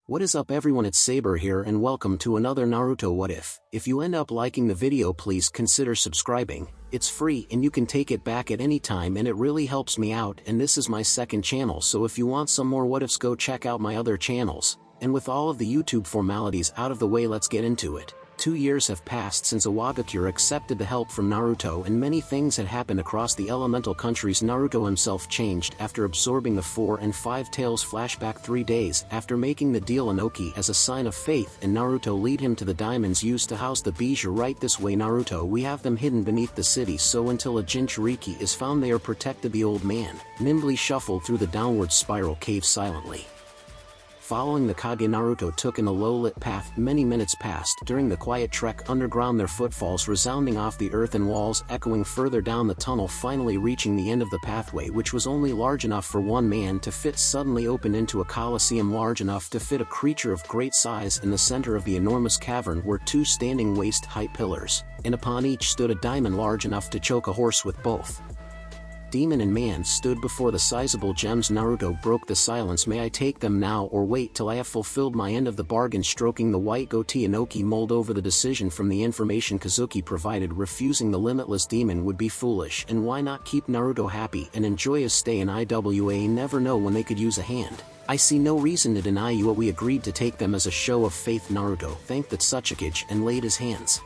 What is up everyone, it's Saber here and welcome to another Naruto What If. If you end up liking the video, please consider subscribing. It's free and you can take it back at any time and it really helps me out, and this is my second channel, so if you want some more what ifs, go check out my other channels. And with all of the YouTube formalities out of the way, let's get into it. 2 years have passed since Iwagakure accepted the help from Naruto, and many things had happened across the elemental countries. Naruto himself changed after absorbing the 4 and 5 Tails flashback 3 days after making the deal Inoki as a sign of faith, and Naruto lead him to the diamonds used to house the bijou. Right this way Naruto, we have them hidden beneath the city, so until a Jinchuriki is found they are protected. The old man nimbly shuffled through the downward spiral cave silently. Following the Kage, Naruto took in a low-lit path. Many minutes passed. During the quiet trek underground, their footfalls resounding off the earthen walls, echoing further down the tunnel, finally reaching the end of the pathway, which was only large enough for one man to fit, suddenly opened into a coliseum large enough to fit a creature of great size. In the center of the enormous cavern were 2 standing waist-height pillars, and upon each stood a diamond large enough to choke a horse with both. Demon and man stood before the sizable gems. Naruto broke the silence. May I take them now or wait till I have fulfilled my end of the bargain? Stroking the white goatee, Inoki mulled over the decision. From the information Kazuki provided, refusing the limitless demon would be foolish, and why not keep Naruto happy and enjoy his stay in Iwa? Never know when they could use a hand. I see no reason to deny you. We agreed to take them as a show of faith. Naruto thanked the Tsuchikage and laid his hands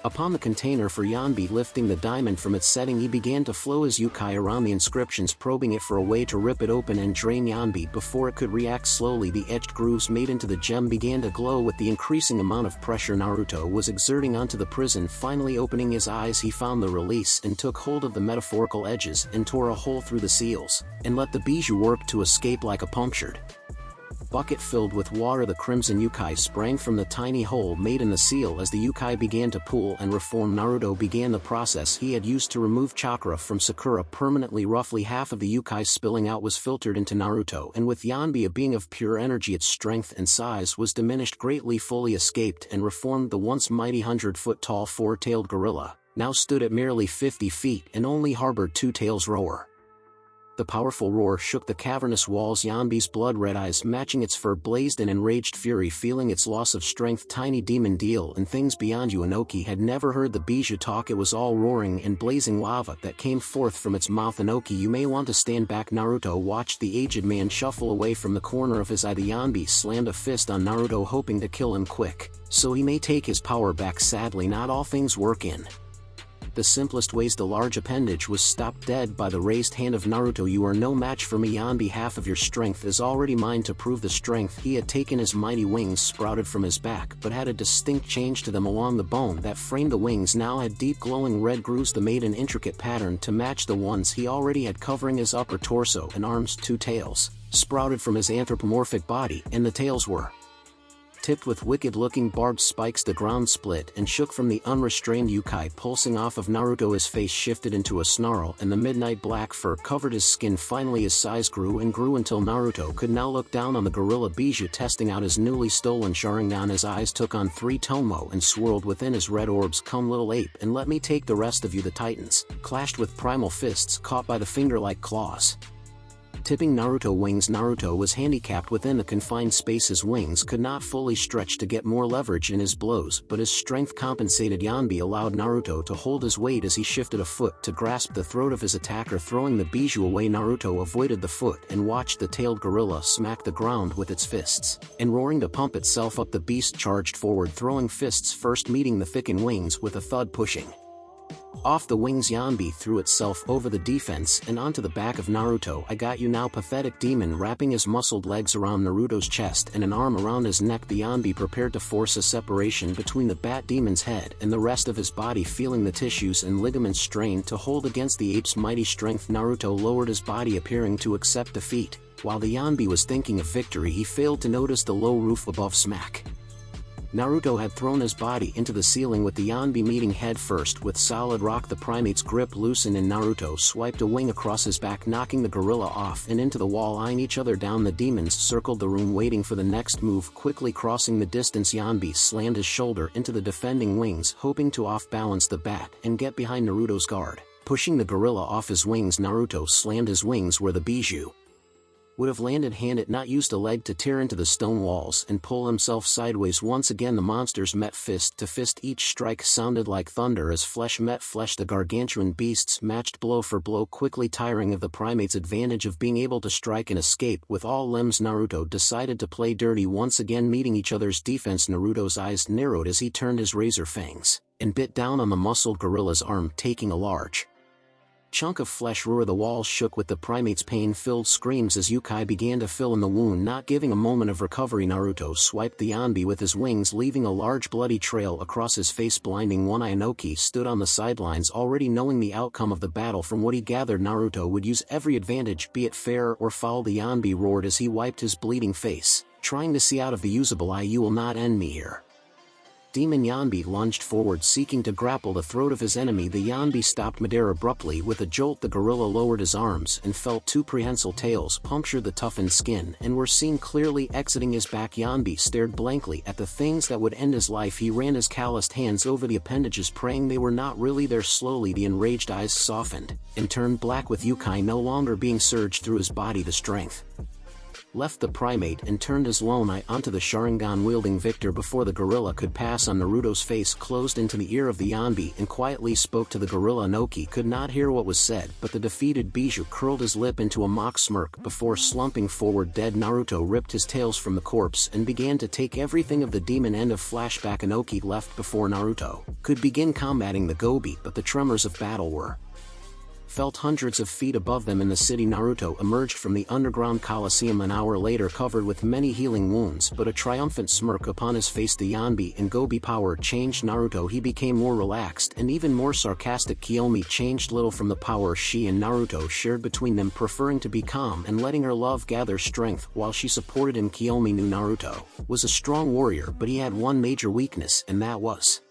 upon the container for Yanbi. Lifting the diamond from its setting, he began to flow his yukai around the inscriptions, probing it for a way to rip it open and drain Yanbi before it could react. Slowly the etched grooves made into the gem began to glow with the increasing amount of pressure Naruto was exerting onto the prison. Finally opening his eyes, he found the release and took hold of the metaphorical edges and tore a hole through the seals, and let the bijou work to escape like a punctured bucket filled with water. The crimson yukai sprang from the tiny hole made in the seal. As the yukai began to pool and reform, Naruto began the process he had used to remove chakra from Sakura permanently. Roughly half of the yukai spilling out was filtered into Naruto, and with Yanbi, a being of pure energy, its strength and size was diminished greatly, fully escaped and reformed. The once mighty 100-foot-tall 4-tailed gorilla now stood at merely 50 feet and only harbored 2 tails. Roar. The powerful roar shook the cavernous walls. Yanbi's blood-red eyes matching its fur blazed in enraged fury, feeling its loss of strength. Tiny demon deal and things beyond you. Inoki had never heard the bijou talk. It was all roaring and blazing lava that came forth from its mouth. Inoki, you may want to stand back. Naruto watched the aged man shuffle away from the corner of his eye. The Yanbi slammed a fist on Naruto, hoping to kill him quick, so he may take his power back. Sadly, not all things work in the simplest ways. The large appendage was stopped dead by the raised hand of Naruto. You are no match for me, Yanbi. Half of your strength is already mine. To prove the strength he had taken, his mighty wings sprouted from his back, but had a distinct change to them. Along the bone that framed the wings now had deep glowing red grooves that made an intricate pattern to match the ones he already had covering his upper torso and arms. 2 tails sprouted from his anthropomorphic body, and the tails were tipped with wicked-looking barbed spikes. The ground split and shook from the unrestrained yukai pulsing off of Naruto. His face shifted into a snarl, and the midnight black fur covered his skin. Finally his size grew and grew until Naruto could now look down on the gorilla bijou, testing out his newly stolen Sharingan. His eyes took on 3 tomo and swirled within his red orbs. Come, little ape, and let me take the rest of you. The titans clashed with primal fists caught by the finger-like claws tipping Naruto wings. Naruto was handicapped within the confined space. His wings could not fully stretch to get more leverage in his blows, but his strength compensated. Yanbi allowed Naruto to hold his weight as he shifted a foot to grasp the throat of his attacker, throwing the bijou away. Naruto avoided the foot and watched the tailed gorilla smack the ground with its fists, and roaring to pump itself up, the beast charged forward, throwing fists first meeting the thickened wings with a thud. Pushing off the wings, Yanbi threw itself over the defense and onto the back of Naruto. I got you now, pathetic demon. Wrapping his muscled legs around Naruto's chest and an arm around his neck, the Yanbi prepared to force a separation between the bat demon's head and the rest of his body. Feeling the tissues and ligaments strained to hold against the ape's mighty strength, Naruto lowered his body, appearing to accept defeat. While the Yanbi was thinking of victory, he failed to notice the low roof above. Smack! Naruto had thrown his body into the ceiling, with the Yanbi meeting head first with solid rock. The primate's grip loosened and Naruto swiped a wing across his back, knocking the gorilla off and into the wall. Eyeing each other down, the demons circled the room waiting for the next move. Quickly crossing the distance, Yanbi slammed his shoulder into the defending wings, hoping to off-balance the bat and get behind Naruto's guard. Pushing the gorilla off his wings, Naruto slammed his wings where the bijou would have landed had it not used a leg to tear into the stone walls and pull himself sideways. Once again the monsters met fist to fist. Each strike sounded like thunder as flesh met flesh. The gargantuan beasts matched blow for blow, quickly tiring of the primate's advantage of being able to strike and escape with all limbs. Naruto decided to play dirty once again, meeting each other's defense. Naruto's eyes narrowed as he turned his razor fangs and bit down on the muscled gorilla's arm, taking a large chunk of flesh. The walls shook with the primate's pain-filled screams as Yukai began to fill in the wound. Not giving a moment of recovery, Naruto swiped the Yanbi with his wings, leaving a large bloody trail across his face. Blinding one, Inoki stood on the sidelines, already knowing the outcome of the battle. From what he gathered, Naruto would use every advantage, be it fair or foul. The Yanbi roared as he wiped his bleeding face, trying to see out of the usable eye. You will not end me here. Demon Yanbi lunged forward, seeking to grapple the throat of his enemy. The Yanbi stopped midair abruptly. With a jolt, the gorilla lowered his arms and felt two prehensile tails puncture the toughened skin and were seen clearly exiting his back. Yanbi stared blankly at the things that would end his life. He ran his calloused hands over the appendages, praying they were not really there. Slowly the enraged eyes softened and turned black, with Yukai no longer being surged through his body. The strength left the primate and turned his lone eye onto the Sharingan-wielding victor. Before the gorilla could pass on, Naruto's face closed into the ear of the Yanbi and quietly spoke to the gorilla. Inoki could not hear what was said, but the defeated Bijou curled his lip into a mock smirk before slumping forward dead. Naruto ripped his tails from the corpse and began to take everything of the demon. End of flashback. Inoki left before Naruto could begin combating the Gobi, but the tremors of battle were felt hundreds of feet above them in the city. Naruto emerged from the underground coliseum an hour later, covered with many healing wounds but a triumphant smirk upon his face. The Yanbi and Gobi power changed Naruto. He became more relaxed and even more sarcastic. Kiyomi changed little from the power she and Naruto shared between them, preferring to be calm and letting her love gather strength while she supported him. Kiyomi knew Naruto was a strong warrior, but he had one major weakness, and that was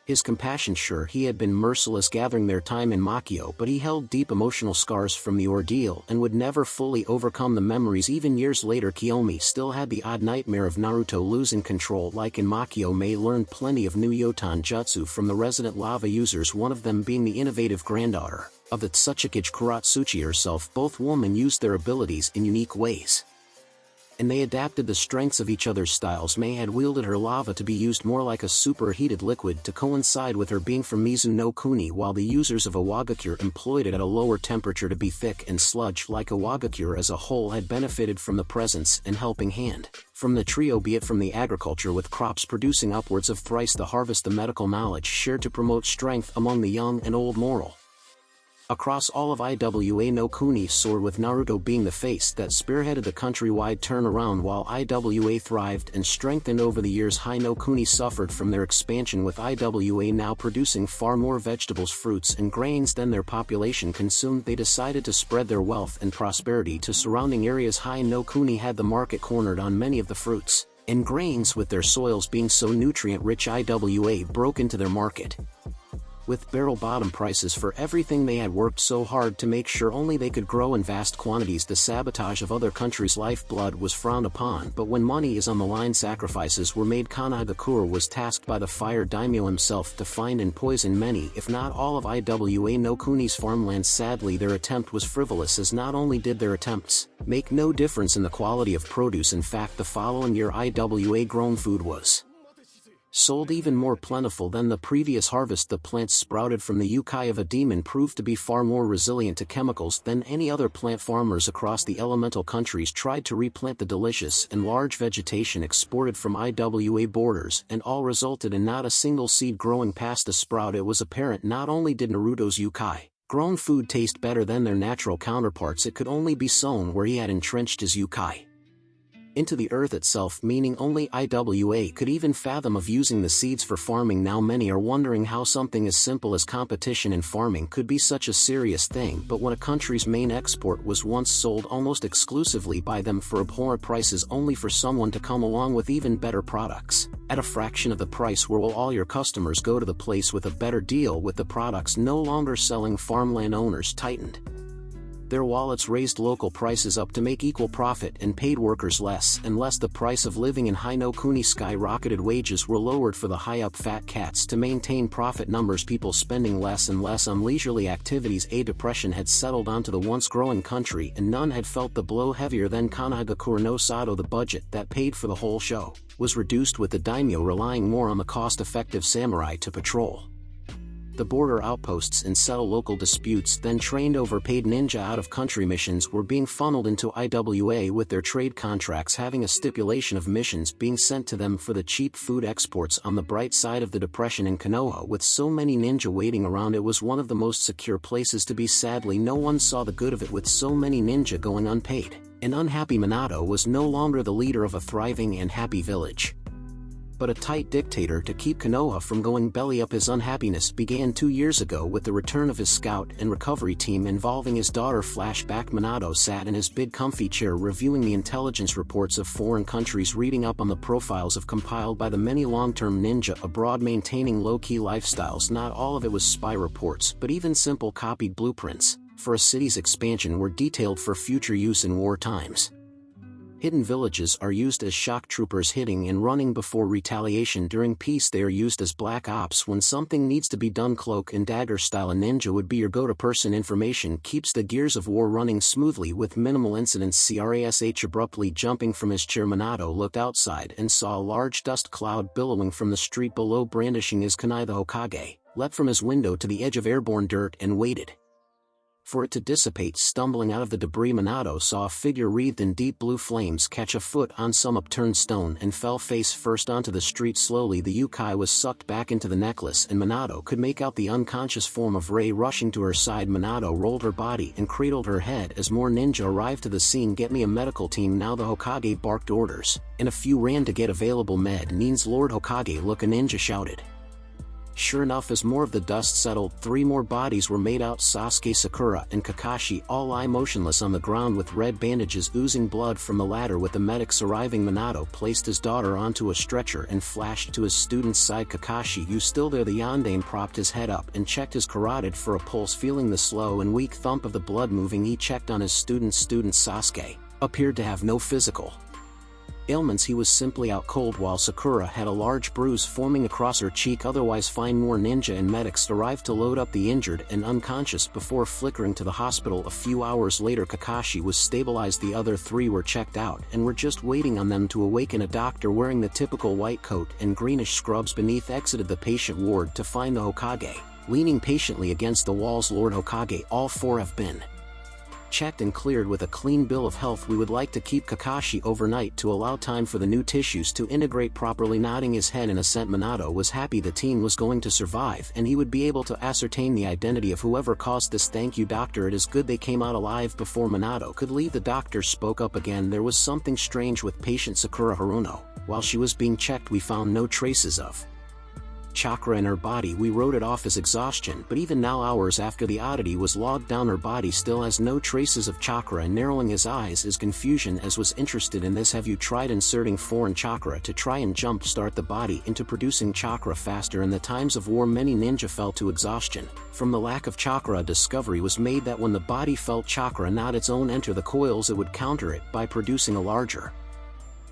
his compassion. Sure, he had been merciless gathering their time in Makio, but he held deep emotional scars from the ordeal and would never fully overcome the memories. Even years later, Kiyomi still had the odd nightmare of Naruto losing control. Like in Makio, Mei learned plenty of new Yotan jutsu from the resident lava users, one of them being the innovative granddaughter of the Tsuchikage Kuratsuchi herself. Both women used their abilities in unique ways, and they adapted the strengths of each other's styles. Mei had wielded her lava to be used more like a superheated liquid to coincide with her being from Mizu no Kuni, while the users of Awagakure employed it at a lower temperature to be thick and sludge-like. Awagakure as a whole had benefited from the presence and helping hand from the trio, be it from the agriculture with crops producing upwards of thrice the harvest, the medical knowledge shared to promote strength among the young and old. Moral across all of Iwa no Kuni soared, with Naruto being the face that spearheaded the countrywide turnaround. While Iwa thrived and strengthened over the years, High no Kuni suffered from their expansion, with Iwa now producing far more vegetables, fruits and grains than their population consumed. They decided to spread their wealth and prosperity to surrounding areas. High no Kuni had the market cornered on many of the fruits and grains, with their soils being so nutrient-rich. Iwa broke into their market with barrel-bottom prices for everything they had worked so hard to make sure only they could grow in vast quantities. The sabotage of other countries' lifeblood was frowned upon, but when money is on the line, sacrifices were made. Kanagakure was tasked by the fire daimyo himself to find and poison many, if not all, of Iwa no Kuni's farmlands. Sadly, their attempt was frivolous, as not only did their attempts make no difference in the quality of produce, in fact the following year Iwa grown food was sold even more plentiful than the previous harvest. The plants sprouted from the yukai of a demon proved to be far more resilient to chemicals than any other plant. Farmers across the elemental countries tried to replant the delicious and large vegetation exported from Iwa borders, and all resulted in not a single seed growing past a sprout. It was apparent not only did Naruto's yukai grown food taste better than their natural counterparts, it could only be sown where he had entrenched his yukai into the earth itself, meaning only Iwa could even fathom of using the seeds for farming. Now many are wondering how something as simple as competition in farming could be such a serious thing, but when a country's main export was once sold almost exclusively by them for abhorrent prices, only for someone to come along with even better products at a fraction of the price, where will all your customers go to the place with a better deal? With the products no longer selling, farmland owners tightened Their wallets raised local prices up to make equal profit and paid workers less and less. The price of living in Hino-kuni skyrocketed. Wages were lowered for the high-up fat cats to maintain profit numbers. People spending less and less on leisurely activities. A depression had settled onto the once growing country, and none had felt the blow heavier than Kanagakure no Sado. The budget that paid for the whole show was reduced, with the daimyo relying more on the cost-effective samurai to patrol the border outposts and settle local disputes. Then trained overpaid ninja out-of-country missions were being funneled into IWA, with their trade contracts having a stipulation of missions being sent to them for the cheap food exports. On the bright side of the depression in Konoha, with so many ninja waiting around, it was one of the most secure places to be. Sadly, no one saw the good of it, with so many ninja going unpaid. An unhappy Minato was no longer the leader of a thriving and happy village, but a tight dictator to keep Konoha from going belly up. His unhappiness began 2 years ago with the return of his scout and recovery team involving his daughter. Flashback: Minato sat in his big comfy chair reviewing the intelligence reports of foreign countries, reading up on the profiles of compiled by the many long-term ninja abroad, maintaining low-key lifestyles. Not all of it was spy reports, but even simple copied blueprints for a city's expansion were detailed for future use in war times. Hidden villages are used as shock troopers, hitting and running before retaliation. During peace they are used as black ops when something needs to be done. Cloak and dagger style: a ninja would be your go-to person. Information keeps the gears of war running smoothly with minimal incidents. Crash. Abruptly jumping from his chair, Minato looked outside and saw a large dust cloud billowing from the street below. Brandishing his kunai, the Hokage leapt from his window to the edge of airborne dirt and waited for it to dissipate. Stumbling out of the debris, Minato saw a figure wreathed in deep blue flames catch a foot on some upturned stone and fell face first onto the street. Slowly the yukai was sucked back into the necklace, and Minato could make out the unconscious form of Rei rushing to her side. Minato rolled her body and cradled her head as more ninja arrived to the scene. Get me a medical team now, the Hokage barked orders, and a few ran to get available med means. Lord Hokage, look, a ninja shouted. Sure enough, as more of the dust settled, 3 more bodies were made out. Sasuke, Sakura, and Kakashi all lie motionless on the ground with red bandages oozing blood from the latter. With the medics arriving, Minato placed his daughter onto a stretcher and flashed to his student's side. Kakashi, you still there? The yandere propped his head up and checked his carotid for a pulse. Feeling the slow and weak thump of the blood moving, he checked on his student. Sasuke appeared to have no physical ailments. He was simply out cold, while Sakura had a large bruise forming across her cheek. Otherwise fine. More ninja and medics arrived to load up the injured and unconscious before flickering to the hospital. A few hours later, Kakashi was stabilized. The other 3 were checked out and were just waiting on them to awaken. A doctor wearing the typical white coat and greenish scrubs beneath exited the patient ward to find the Hokage leaning patiently against the walls. Lord Hokage, all 4 have been checked and cleared with a clean bill of health. We would like to keep Kakashi overnight to allow time for the new tissues to integrate properly. Nodding his head in assent, Minato was happy the team was going to survive and he would be able to ascertain the identity of whoever caused this. Thank you, doctor, it is good they came out alive. Before Minato could leave, the doctor spoke up again. There was something strange with patient Sakura Haruno. While she was being checked, we found no traces of chakra in her body. We wrote it off as exhaustion, but even now, hours after the oddity was logged down, her body still has no traces of chakra. And narrowing his eyes is confusion as was interested in this. Have you tried inserting foreign chakra to try and jumpstart the body into producing chakra faster? In the times of war, many ninja fell to exhaustion from the lack of chakra. A discovery was made that when the body felt chakra not its own enter the coils, it would counter it by producing a larger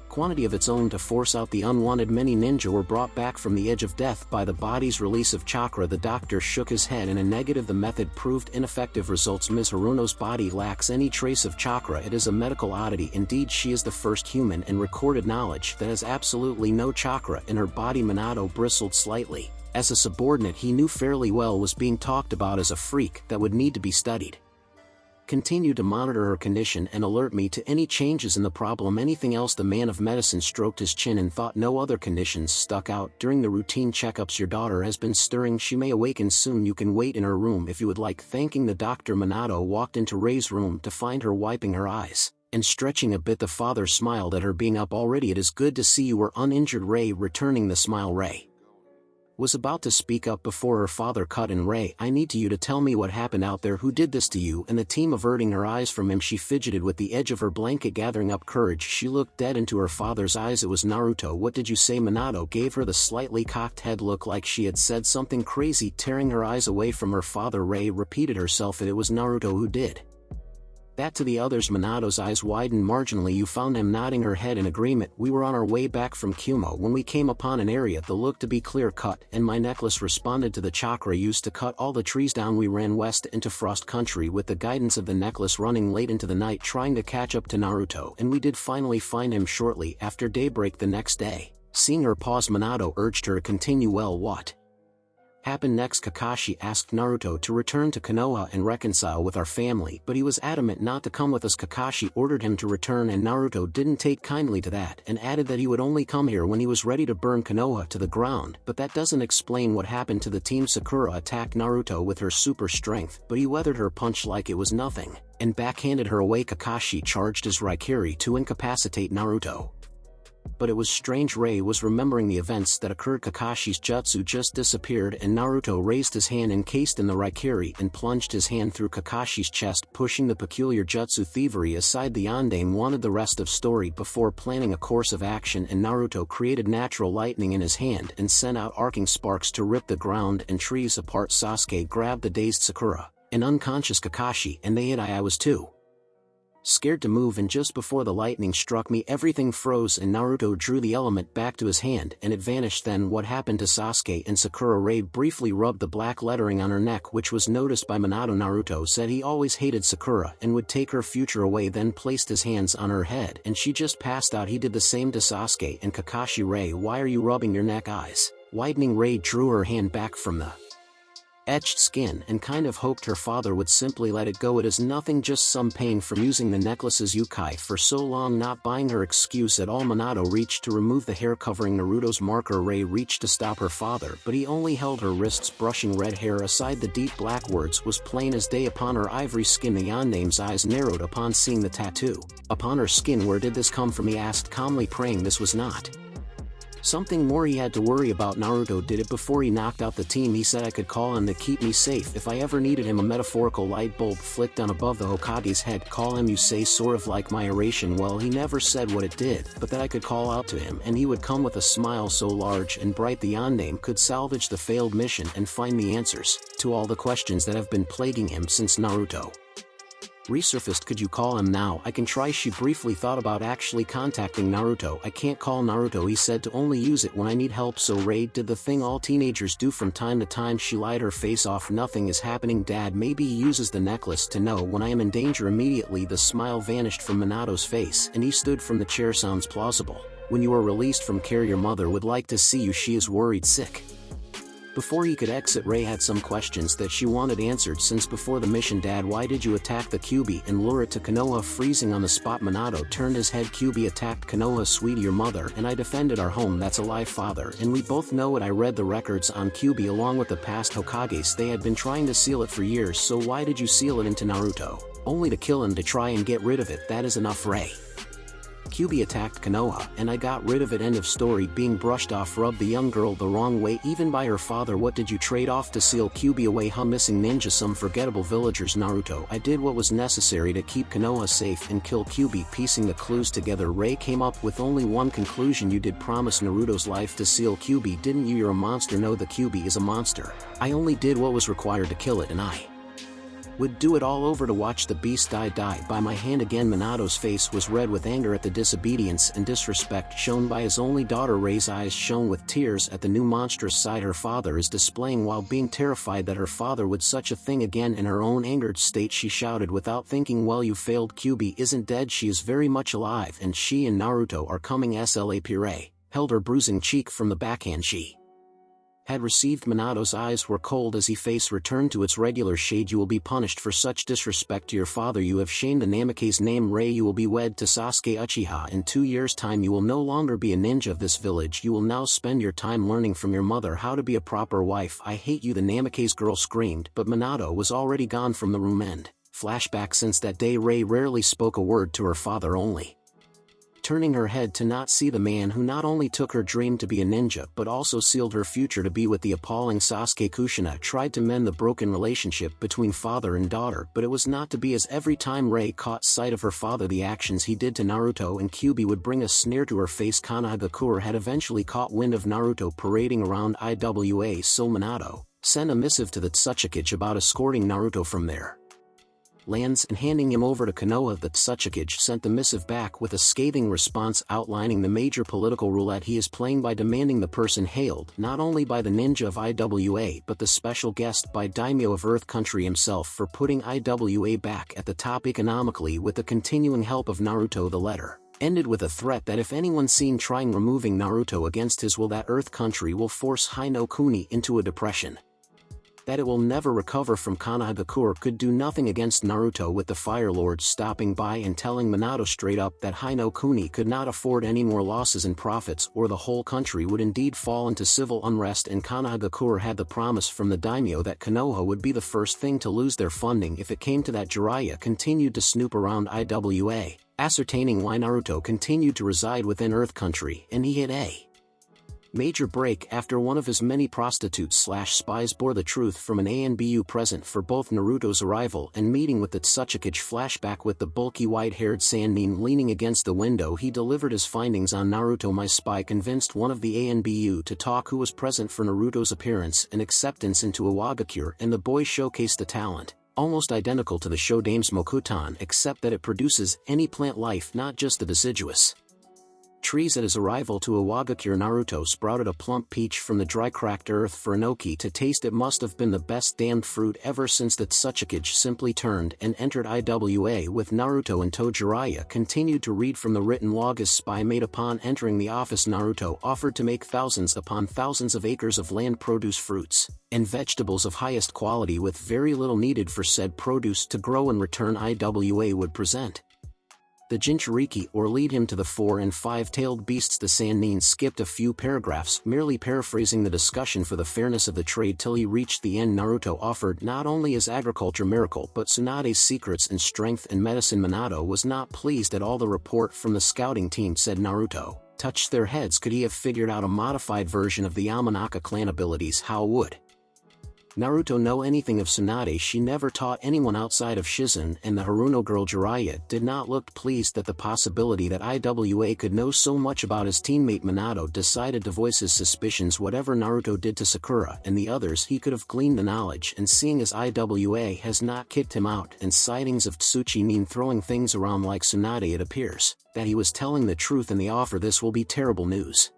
quantity of its own to force out the unwanted. Many ninja were brought back from the edge of death by the body's release of chakra. The doctor shook his head in a negative. The method proved ineffective. Results: Ms. Haruno's body lacks any trace of chakra. It is a medical oddity. Indeed, she is the first human in recorded knowledge that has absolutely no chakra in her body. Minato bristled slightly. As a subordinate he knew fairly well was being talked about as a freak that would need to be studied. Continue to monitor her condition and alert me to any changes in the problem. Anything else? The man of medicine stroked his chin and thought no other conditions stuck out during the routine checkups. Your daughter has been stirring. She may awaken soon. You can wait in her room if you would like. Thanking the doctor, Minato walked into Rei's room to find her wiping her eyes and stretching a bit. The father smiled at her being up already. It is good to see you were uninjured, Rei. Returning the smile, Rei was about to speak up before her father cut in. Rei, I need you to tell me what happened out there. Who did this to you? And the team averting her eyes from him, she fidgeted with the edge of her blanket, gathering up courage. She looked dead into her father's eyes. It was Naruto. What did you say? Minato gave her the slightly cocked head look like she had said something crazy. Tearing her eyes away from her father, Rei repeated herself. It was Naruto who did That to the others. Minato's eyes widened marginally. You found him, nodding her head in agreement. We were on our way back from Kumo when we came upon an area that looked to be clear-cut, and my necklace responded to the chakra used to cut all the trees down. We ran west into Frost Country with the guidance of the necklace, running late into the night trying to catch up to Naruto, and we did finally find him shortly after daybreak the next day. Seeing her pause, Minato urged her to continue. Well, what happened next? Kakashi asked Naruto to return to Konoha and reconcile with our family, but he was adamant not to come with us. Kakashi ordered him to return, and Naruto didn't take kindly to that and added that he would only come here when he was ready to burn Konoha to the ground. But that doesn't explain what happened to the team. Sakura attacked Naruto with her super strength, but he weathered her punch like it was nothing, and backhanded her away. Kakashi charged his Raikiri to incapacitate Naruto. But it was strange. Ray was remembering the events that occurred. Kakashi's jutsu just disappeared, and Naruto raised his hand encased in the Raikiri and plunged his hand through Kakashi's chest, pushing the peculiar jutsu thievery aside. The Yondaime wanted the rest of story before planning a course of action, and Naruto created natural lightning in his hand and sent out arcing sparks to rip the ground and trees apart. Sasuke grabbed the dazed Sakura and unconscious Kakashi, and they hid. I was too scared to move, and just before the lightning struck me everything froze and Naruto drew the element back to his hand and it vanished. Then what happened to Sasuke and Sakura? Ray briefly rubbed the black lettering on her neck, which was noticed by Minato. Naruto said he always hated Sakura and would take her future away, then placed his hands on her head and she just passed out. He did the same to Sasuke and Kakashi. Ray, why are you rubbing your neck? Eyes widening, Ray drew her hand back from the etched skin and kind of hoped her father would simply let it go. It is nothing, just some pain from using the necklace's yukai for so long. Not buying her excuse at all, Minato reached to remove the hair covering Naruto's marker. Ray reached to stop her father, but he only held her wrists, brushing red hair aside. The deep black words was plain as day upon her ivory skin. The Yondaime's eyes narrowed upon seeing the tattoo upon her skin. Where did this come from? He asked calmly, praying this was not something more he had to worry about. Naruto did it before he knocked out the team. He said I could call him to keep me safe if I ever needed him. A metaphorical light bulb flicked on above the Hokage's head. Call him, you say? Sort of like my oration. Well, he never said what it did, but that I could call out to him and he would come with a smile so large and bright the Yondaime could salvage the failed mission and find the answers to all the questions that have been plaguing him since Naruto resurfaced. Could you call him now? I can try. She briefly thought about actually contacting Naruto. I can't call Naruto, he said, to only use it when I need help. So Ray did the thing all teenagers do from time to time. She lied her face off. Nothing is happening, Dad. Maybe he uses the necklace to know when I am in danger. Immediately the smile vanished from Minato's face and he stood from the chair. Sounds plausible. When you are released from care, your mother would like to see you. She is worried sick. Before he could exit, Ray had some questions that she wanted answered since before the mission. Dad, why did you attack the Kyuubi and lure it to Konoha? Freezing on the spot, Minato turned his head. Kyuubi attacked Konoha, sweetie, your mother and I defended our home. That's a lie, father, and we both know it. I read the records on Kyuubi along with the past Hokages. They had been trying to seal it for years, so why did you seal it into Naruto? Only to kill him, to try and get rid of it. That is enough, Ray. Kyuubi attacked Konoha, and I got rid of it. End of story. Being brushed off rubbed the young girl the wrong way, even by her father. What did you trade off to seal Kyuubi away? Huh? Missing ninja, some forgettable villagers. Naruto, I did what was necessary to keep Konoha safe and kill Kyuubi. Piecing the clues together, Ray came up with only one conclusion. You did promise Naruto's life to seal Kyuubi, didn't you? You're a monster. No, the Kyuubi is a monster. I only did what was required to kill it, and I would do it all over to watch the beast die by my hand again. Minato's face was red with anger at the disobedience and disrespect shown by his only daughter. Ray's eyes shone with tears at the new monstrous side her father is displaying. While being terrified that her father would such a thing again, in her own angered state she shouted without thinking, well, you failed. Kyuubi isn't dead, she is very much alive, and she and Naruto are coming. Slap. Ray held her bruising cheek from the backhand she had received. Minato's eyes were cold as his face returned to its regular shade. You will be punished for such disrespect to your father. You have shamed the Namake's name. Ray, you will be wed to Sasuke Uchiha in 2 years' time. You will no longer be a ninja of this village. You will now spend your time learning from your mother how to be a proper wife. I hate you, the Namake's girl screamed, but Minato was already gone from the room. End flashback. Since that day, Ray rarely spoke a word to her father, only turning her head to not see the man who not only took her dream to be a ninja but also sealed her future to be with the appalling Sasuke. Kushina tried to mend the broken relationship between father and daughter, but it was not to be, as every time Ray caught sight of her father, the actions he did to Naruto and Kyuubi would bring a sneer to her face. Kanagakuren had eventually caught wind of Naruto parading around Iwa, so Minato sent a missive to the Tsuchikage about escorting Naruto from there. lands and handing him over to Konoha. The Tsuchikage sent the missive back with a scathing response outlining the major political roulette he is playing by demanding the person hailed not only by the ninja of IWA but the special guest by Daimyo of Earth Country himself for putting IWA back at the top economically with the continuing help of Naruto. The letter ended with a threat that if anyone seen trying removing Naruto against his will, that Earth Country will force Hino Kuni into a depression. That it will never recover from. Kanagakure could do nothing against Naruto, with the Fire Lord stopping by and telling Minato straight up that Hino Kuni could not afford any more losses and profits, or the whole country would indeed fall into civil unrest. And Kanagakure had the promise from the daimyo that Konoha would be the first thing to lose their funding if it came to that. Jiraiya continued to snoop around IWA, ascertaining why Naruto continued to reside within Earth Country, and he hit a major break after one of his many prostitutes/spies bore the truth from an ANBU present for both Naruto's arrival and meeting with the Tsuchikage. Flashback with the bulky white-haired Sannin leaning against the window. He delivered his findings on Naruto. My spy convinced one of the ANBU to talk who was present for Naruto's appearance and acceptance into Iwagakure, and the boy showcased the talent, almost identical to the Shodame's Mokutan, except that it produces any plant life, not just the deciduous trees. At his arrival to Iwagakure, Naruto sprouted a plump peach from the dry cracked earth for Inoki to taste. It must have been the best damned fruit ever since. That Tsuchikage simply turned and entered IWA with Naruto in tow. Jiraiya continued to read from the written log his spy made upon entering the office. Naruto offered to make thousands upon thousands of acres of land produce fruits and vegetables of highest quality with very little needed for said produce to grow. In return, IWA would present the Jinchuriki, or lead him to the 4 and 5-tailed beasts. The Sannin skipped a few paragraphs, merely paraphrasing the discussion for the fairness of the trade till he reached the end. Naruto offered not only his agriculture miracle but Tsunade's secrets and strength and medicine. Minato was not pleased at all. The report from the scouting team said Naruto touched their heads. Could he have figured out a modified version of the Yamanaka clan abilities? How would Naruto know anything of Tsunade? She never taught anyone outside of Shizen, and the Haruno girl. Jiraiya did not look pleased at the possibility that IWA could know so much about his teammate. Minato decided to voice his suspicions. Whatever Naruto did to Sakura and the others, he could have gleaned the knowledge, and seeing as IWA has not kicked him out, and sightings of Tsuchinin throwing things around like Tsunade, it appears that he was telling the truth in the offer. This will be terrible news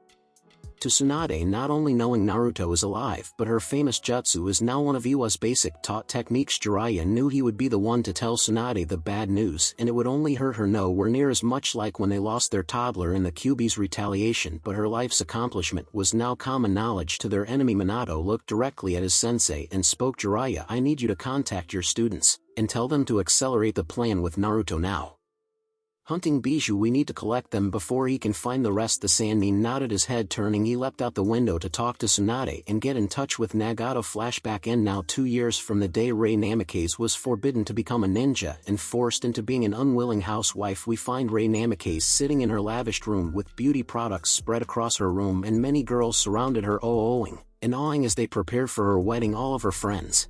to Tsunade. Not only knowing Naruto is alive, but her famous jutsu is now one of Iwa's basic taught techniques. Jiraiya knew he would be the one to tell Tsunade the bad news, and it would only hurt her nowhere near as much like when they lost their toddler in the Kyuubi's retaliation. But her life's accomplishment was now common knowledge to their enemy. Minato looked directly at his sensei and spoke. Jiraiya, I need you to contact your students and tell them to accelerate the plan with Naruto now. Hunting bijou, we need to collect them before he can find the rest. The Sannin nodded his head. Turning, he leapt out the window to talk to Tsunade and get in touch with Nagato. Flashback end now 2 years from the day Rei Namikaze was forbidden to become a ninja and forced into being an unwilling housewife. We find Rei Namikaze sitting in her lavished room with beauty products spread across her room, and many girls surrounded her oh-ohing and awing as they prepared for her wedding. All of her friends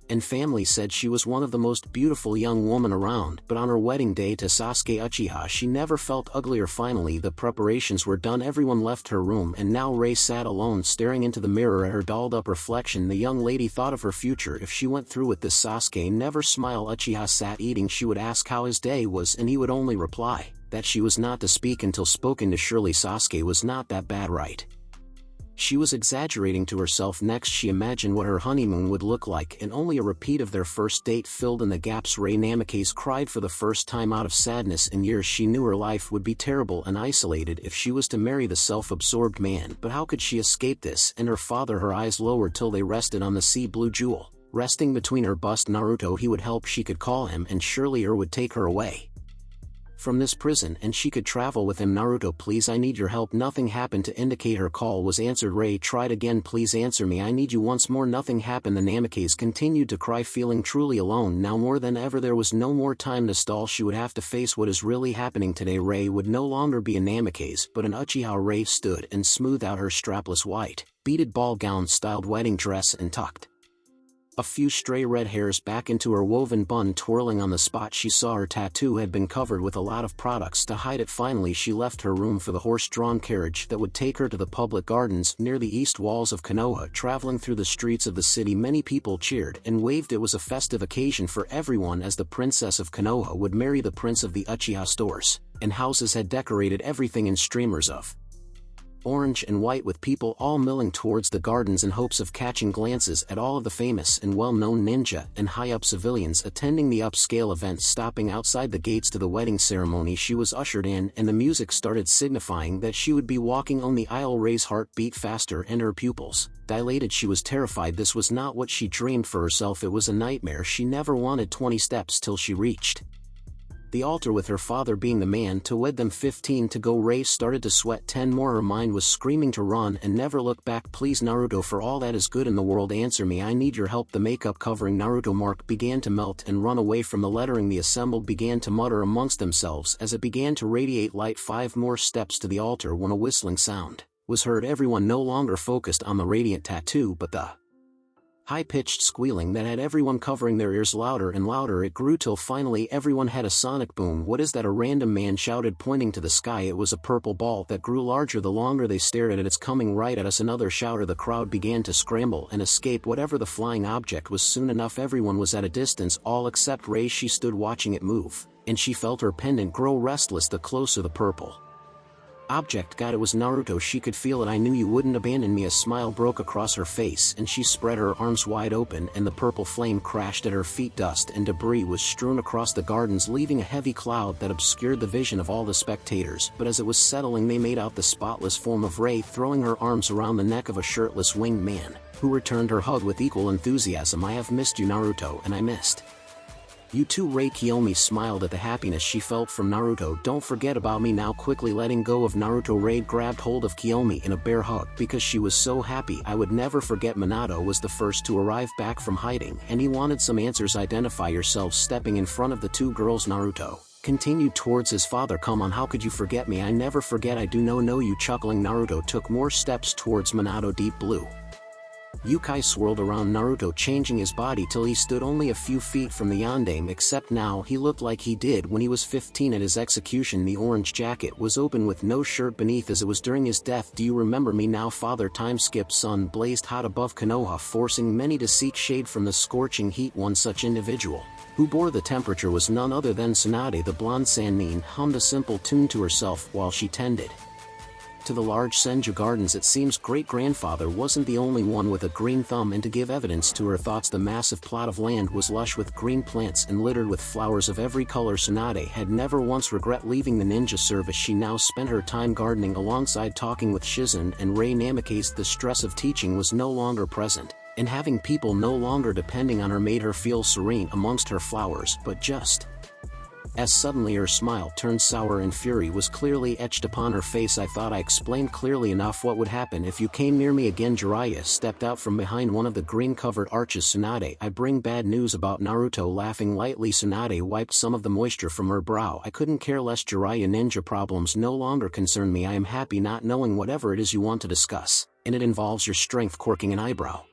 and family said she was one of the most beautiful young women around, but on her wedding day to Sasuke Uchiha she never felt uglier. Finally the preparations were done, everyone left her room, and now Rei sat alone staring into the mirror at her dolled up reflection. The young lady thought of her future if she went through with this. Sasuke never smiled. Uchiha sat eating. She would ask how his day was and he would only reply that she was not to speak until spoken to. Surely Sasuke was not that bad, right? She was exaggerating to herself. Next she imagined what her honeymoon would look like, and only a repeat of their first date filled in the gaps. Rei Namikaze cried for the first time out of sadness in years. She knew her life would be terrible and isolated if she was to marry the self-absorbed man, but how could she escape this? And her father, her eyes lowered till they rested on the sea blue jewel resting between her bust. Naruto, he would help. She could call him, and surely would take her away from this prison, and she could travel with him. Naruto, please, I need your help. Nothing happened to indicate her call was answered. Rei tried again. Please answer me, I need you once more. Nothing happened. The Namikaze continued to cry, feeling truly alone. Now more than ever there was no more time to stall. She would have to face what is really happening today. Rei would no longer be a Namikaze but an Uchiha. Rei stood and smoothed out her strapless white beaded ball gown styled wedding dress and tucked A few stray red hairs back into her woven bun twirling on the spot she saw her tattoo had been covered with a lot of products to hide it. Finally she left her room for the horse-drawn carriage that would take her to the public gardens near the east walls of Konoha. Traveling through the streets of the city, many people cheered and waved. It was a festive occasion for everyone as the princess of Konoha would marry the prince of the Uchiha. Stores and houses had decorated everything in streamers of orange and white, with people all milling towards the gardens in hopes of catching glances at all of the famous and well-known ninja and high-up civilians attending the upscale event. Stopping outside the gates to the wedding ceremony, she was ushered in and the music started, signifying that she would be walking on the aisle. Ray's heart beat faster and her pupils dilated. She was terrified. This was not what she dreamed for herself. It was a nightmare. She never wanted 20 steps till she reached the altar, with her father being the man to wed them. 15 to go. Ray started to sweat. 10 more. Her mind was screaming to run and never look back. Please Naruto, for all that is good in the world, answer me. I need your help. The makeup covering Naruto Mark began to melt and run away from the lettering. The assembled began to mutter amongst themselves as it began to radiate light. 5 more steps to the altar when a whistling sound was heard. Everyone no longer focused on the radiant tattoo but the high-pitched squealing that had everyone covering their ears. Louder and louder it grew till finally everyone had a sonic boom. What is that? A random man shouted, pointing to the sky. It was a purple ball that grew larger the longer they stared at it. It's coming right at us. Another shouter. The crowd began to scramble and escape whatever the flying object was. Soon enough everyone was at a distance, all except Ray. She stood watching it move, and she felt her pendant grow restless the closer the purple object got. It was Naruto. She could feel it. I knew you wouldn't abandon me. A smile broke across her face and she spread her arms wide open and the purple flame crashed at her feet. Dust and debris was strewn across the gardens, leaving a heavy cloud that obscured the vision of all the spectators, but as it was settling they made out the spotless form of Ray throwing her arms around the neck of a shirtless winged man, who returned her hug with equal enthusiasm. I have missed you, Naruto, and I missed you too, Ray. Kiyomi smiled at the happiness she felt from Naruto. Don't forget about me now. Quickly letting go of Naruto, Ray grabbed hold of Kiyomi in a bear hug because she was so happy. I would never forget. Minato was the first to arrive back from hiding and he wanted some answers. Identify yourself. Stepping in front of the two girls, Naruto continued towards his father. Come on, how could you forget me? I never forget. I do know you. Chuckling, Naruto took more steps towards Minato. Deep blue Yukai swirled around Naruto, changing his body till he stood only a few feet from the yondaime, except now he looked like he did when he was 15 at his execution. The orange jacket was open with no shirt beneath as it was during his death. Do you remember me now, father? Time skip. Sun blazed hot above Konoha, forcing many to seek shade from the scorching heat. One such individual who bore the temperature was none other than Tsunade. The blonde Sannin hummed a simple tune to herself while she tended to the large Senju gardens. It seems great-grandfather wasn't the only one with a green thumb, and to give evidence to her thoughts, the massive plot of land was lush with green plants and littered with flowers of every color. Tsunade had never once regret leaving the ninja service. She now spent her time gardening alongside talking with Shizen and Ray Namikaze. The stress of teaching was no longer present, and having people no longer depending on her made her feel serene amongst her flowers. But just as suddenly her smile turned sour and fury was clearly etched upon her face. I thought I explained clearly enough what would happen if you came near me again. Jiraiya stepped out from behind one of the green-covered arches. Tsunade, I bring bad news about Naruto. Laughing lightly, Tsunade wiped some of the moisture from her brow. I couldn't care less, Jiraiya. Ninja problems no longer concern me. I am happy not knowing whatever it is you want to discuss, and it involves your strength. Quirking an eyebrow,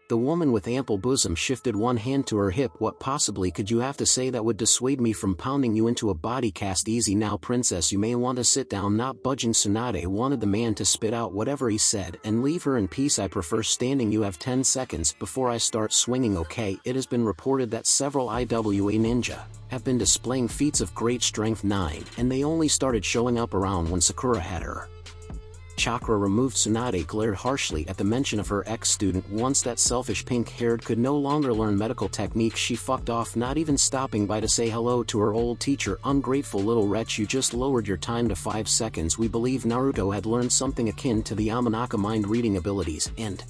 the woman with ample bosom shifted one hand to her hip. What possibly could you have to say that would dissuade me from pounding you into a body cast? Easy now, princess, you may want to sit down. Not budging, Tsunade wanted the man to spit out whatever he said and leave her in peace. I prefer standing. You have 10 seconds before I start swinging. Okay. It has been reported that several IWA ninja have been displaying feats of great strength. 9, and they only started showing up around when Sakura had her chakra removed. Tsunade glared harshly at the mention of her ex-student. Once that selfish pink-haired could no longer learn medical techniques, she fucked off, not even stopping by to say hello to her old teacher. Ungrateful little wretch, you just lowered your time to 5 seconds. We believe Naruto had learned something akin to the Yamanaka mind-reading abilities and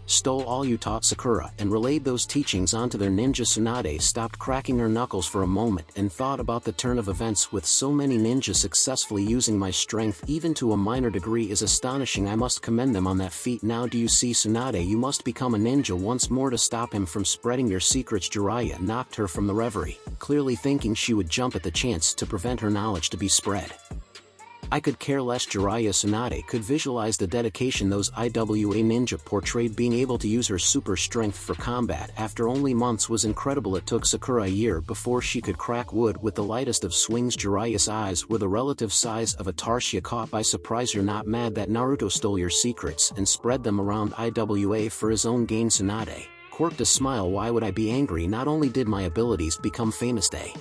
stole all you taught Sakura and relayed those teachings onto their ninja. Tsunade stopped cracking her knuckles for a moment and thought about the turn of events. With so many ninjas successfully using my strength even to a minor degree is astonishing. I must commend them on that feat. Now do you see, Tsunade, you must become a ninja once more to stop him from spreading your secrets. Jiraiya knocked her from the reverie, clearly thinking she would jump at the chance to prevent her knowledge to be spread. I could care less. Jiraiya Tsunade could visualize the dedication those IWA ninja portrayed. Being able to use her super strength for combat after only months was incredible. It took Sakura a year before she could crack wood with the lightest of swings. Jiraiya's eyes were the relative size of a tarsier caught by surprise. You're not mad that Naruto stole your secrets and spread them around IWA for his own gain? Tsunade quirked a smile. Why would I be angry? Not only did my abilities become famous, they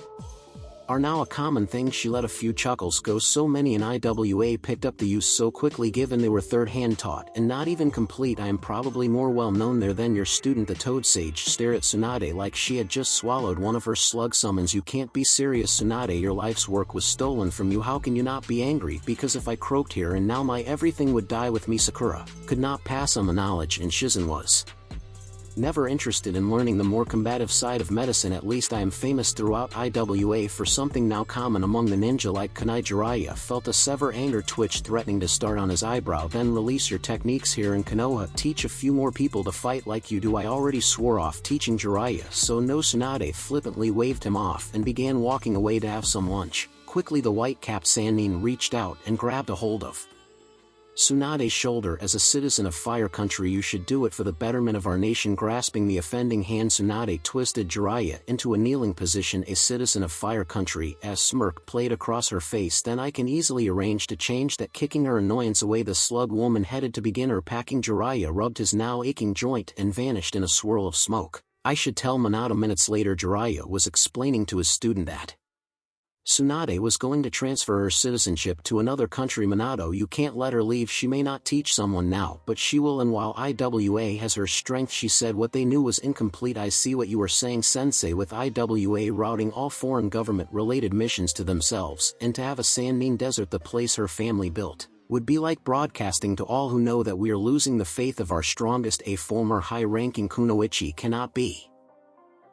are now a common thing. She let a few chuckles go. So many in IWA picked up the use so quickly, given they were third-hand taught and not even complete. I am probably more well known there than your student. The Toad Sage stared at Tsunade like she had just swallowed one of her slug summons. You can't be serious, Tsunade. Your life's work was stolen from you. How can you not be angry? Because if I croaked here and now my everything would die with me. Sakura could not pass on the knowledge, and Shizen was never interested in learning the more combative side of medicine. At least I am famous throughout IWA for something now common among the ninja like kunai. Jiraiya felt a severe anger twitch threatening to start on his eyebrow. Then release your techniques here in Konoha. Teach a few more people to fight like you do. I already swore off teaching Jiraiya, so no. Tsunade flippantly waved him off and began walking away to have some lunch. Quickly the white-capped Sannin reached out and grabbed a hold of Tsunade's shoulder. As a citizen of Fire Country, you should do it for the betterment of our nation. Grasping the offending hand, Tsunade twisted Jiraiya into a kneeling position. A citizen of Fire Country? A smirk played across her face. Then I can easily arrange to change that. Kicking her annoyance away, the slug woman headed to begin her packing. Jiraiya rubbed his now aching joint and vanished in a swirl of smoke. I should tell Minato. Minutes later, Jiraiya was explaining to his student that Tsunade was going to transfer her citizenship to another country. Minato, you can't let her leave. She may not teach someone now, but she will, and while IWA has her strength, she said. What they knew was incomplete. I see what you were saying, Sensei. With IWA routing all foreign government-related missions to themselves, and to have a Sannin desert, the place her family built, would be like broadcasting to all who know that we are losing the faith of our strongest. A former high-ranking kunoichi cannot be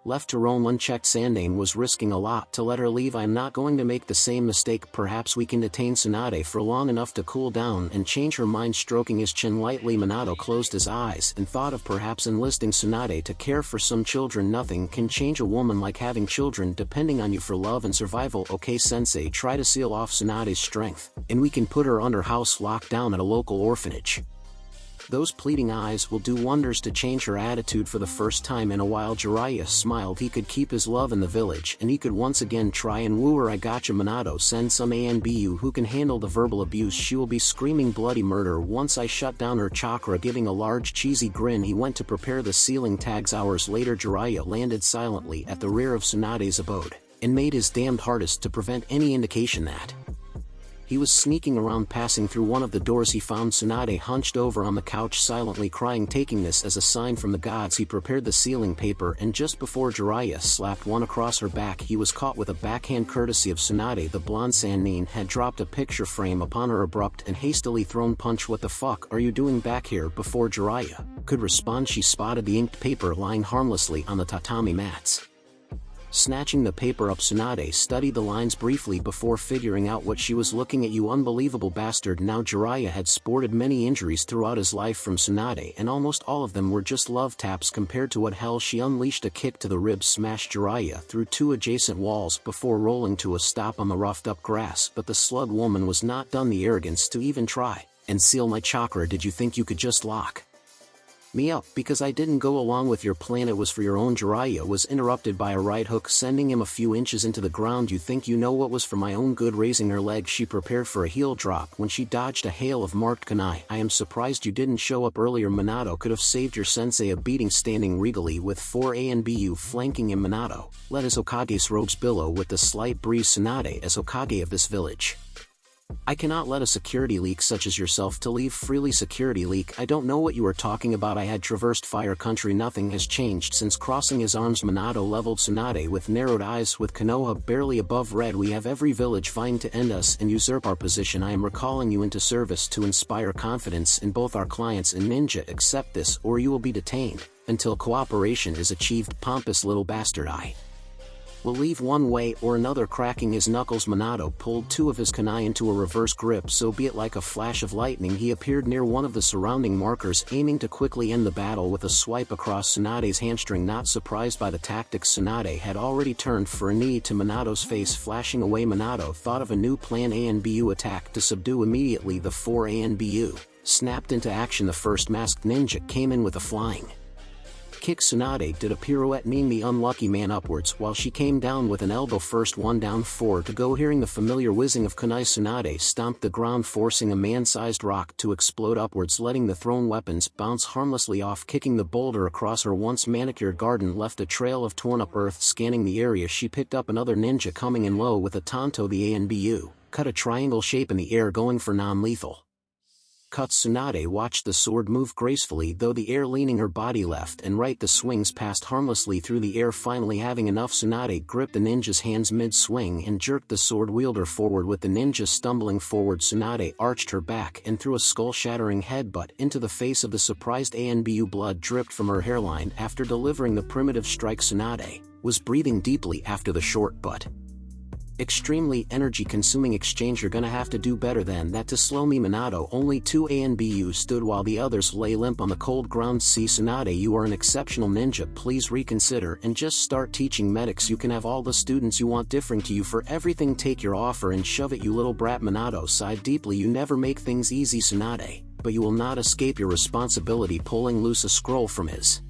left to roam unchecked. Sandain was risking a lot to let her leave. I'm not going to make the same mistake. Perhaps we can detain Tsunade for long enough to cool down and change her mind. Stroking his chin lightly, Minato closed his eyes and thought of perhaps enlisting Tsunade to care for some children. Nothing can change a woman like having children depending on you for love and survival. Okay, Sensei, try to seal off Tsunade's strength, and we can put her under house lockdown at a local orphanage. Those pleading eyes will do wonders to change her attitude. For the first time in a while, Jiraiya smiled. He could keep his love in the village, and he could once again try and woo her. I gotcha, Minato. Send some ANBU who can handle the verbal abuse. She will be screaming bloody murder once I shut down her chakra. Giving a large cheesy grin, he went to prepare the sealing tags. Hours later, Jiraiya landed silently at the rear of Tsunade's abode, and made his damned hardest to prevent any indication that he was sneaking around. Passing through one of the doors, he found Tsunade hunched over on the couch, silently crying. Taking this as a sign from the gods, he prepared the sealing paper, and just before Jiraiya slapped one across her back, he was caught with a backhand courtesy of Tsunade. The blonde Sannin had dropped a picture frame upon her abrupt and hastily thrown punch. What the fuck are you doing back here? Before Jiraiya could respond, she spotted the inked paper lying harmlessly on the tatami mats. Snatching the paper up, Tsunade studied the lines briefly before figuring out what she was looking at. You unbelievable bastard. Now Jiraiya had sported many injuries throughout his life from Tsunade, and almost all of them were just love taps compared to what hell. She unleashed a kick to the ribs, smashed Jiraiya through two adjacent walls before rolling to a stop on the roughed up grass. But the slug woman was not done. The arrogance to even try and seal my chakra. Did you think you could just lock me up because I didn't go along with your plan? It was for your own. Jiraiya was interrupted by a right hook, sending him a few inches into the ground. You think you know what was for my own good? Raising her leg, she prepared for a heel drop when she dodged a hail of marked kunai. I am surprised you didn't show up earlier. Minato could have saved your sensei a beating. Standing regally with 4 ANBU flanking him, Minato let his Hokage's robes billow with the slight breeze. Tsunade, as Hokage of this village, I cannot let a security leak such as yourself to leave freely. Security leak? I don't know what you are talking about. I had traversed Fire Country. Nothing has changed since crossing his arms. Minato leveled Tsunade with narrowed eyes. With Konoha barely above red, we have every village vying to end us and usurp our position. I am recalling you into service to inspire confidence in both our clients and ninja. Accept this or you will be detained until cooperation is achieved. Pompous little bastard. I will leave one way or another. Cracking his knuckles, Minato pulled two of his kunai into a reverse grip. So be it. Like a flash of lightning, he appeared near one of the surrounding markers, aiming to quickly end the battle with a swipe across Tsunade's hamstring. Not surprised by the tactics, Tsunade had already turned for a knee to Minato's face. Flashing away, Minato thought of a new plan: ANBU attack to subdue. Immediately the 4 ANBU snapped into action. The first masked ninja came in with a flying kick. Tsunade did a pirouette, meaning the unlucky man upwards, while she came down with an elbow first. 1 down, 4 to go. Hearing the familiar whizzing of kunai, Tsunade stomped the ground, forcing a man-sized rock to explode upwards, letting the thrown weapons bounce harmlessly off. Kicking the boulder across her once manicured garden left a trail of torn-up earth. Scanning the area, she picked up another ninja coming in low with a tanto. The ANBU cut a triangle shape in the air, going for non-lethal cuts. Tsunade watched the sword move gracefully though the air, leaning her body left and right. The swings passed harmlessly through the air. Finally having enough, Tsunade gripped the ninja's hands mid-swing and jerked the sword wielder forward. With the ninja stumbling forward, Tsunade arched her back and threw a skull-shattering headbutt into the face of the surprised ANBU. Blood dripped from her hairline after delivering the primitive strike. Tsunade was breathing deeply after the short but extremely energy-consuming exchange. You're gonna have to do better than that to slow me, Minato. Only 2 ANBU stood while the others lay limp on the cold ground. See, Tsunade, you are an exceptional ninja. Please reconsider and just start teaching medics. You can have all the students you want differing to you for everything. Take your offer and shove it, you little brat. Minato sighed deeply. You never make things easy, Tsunade, but you will not escape your responsibility. Pulling loose a scroll from his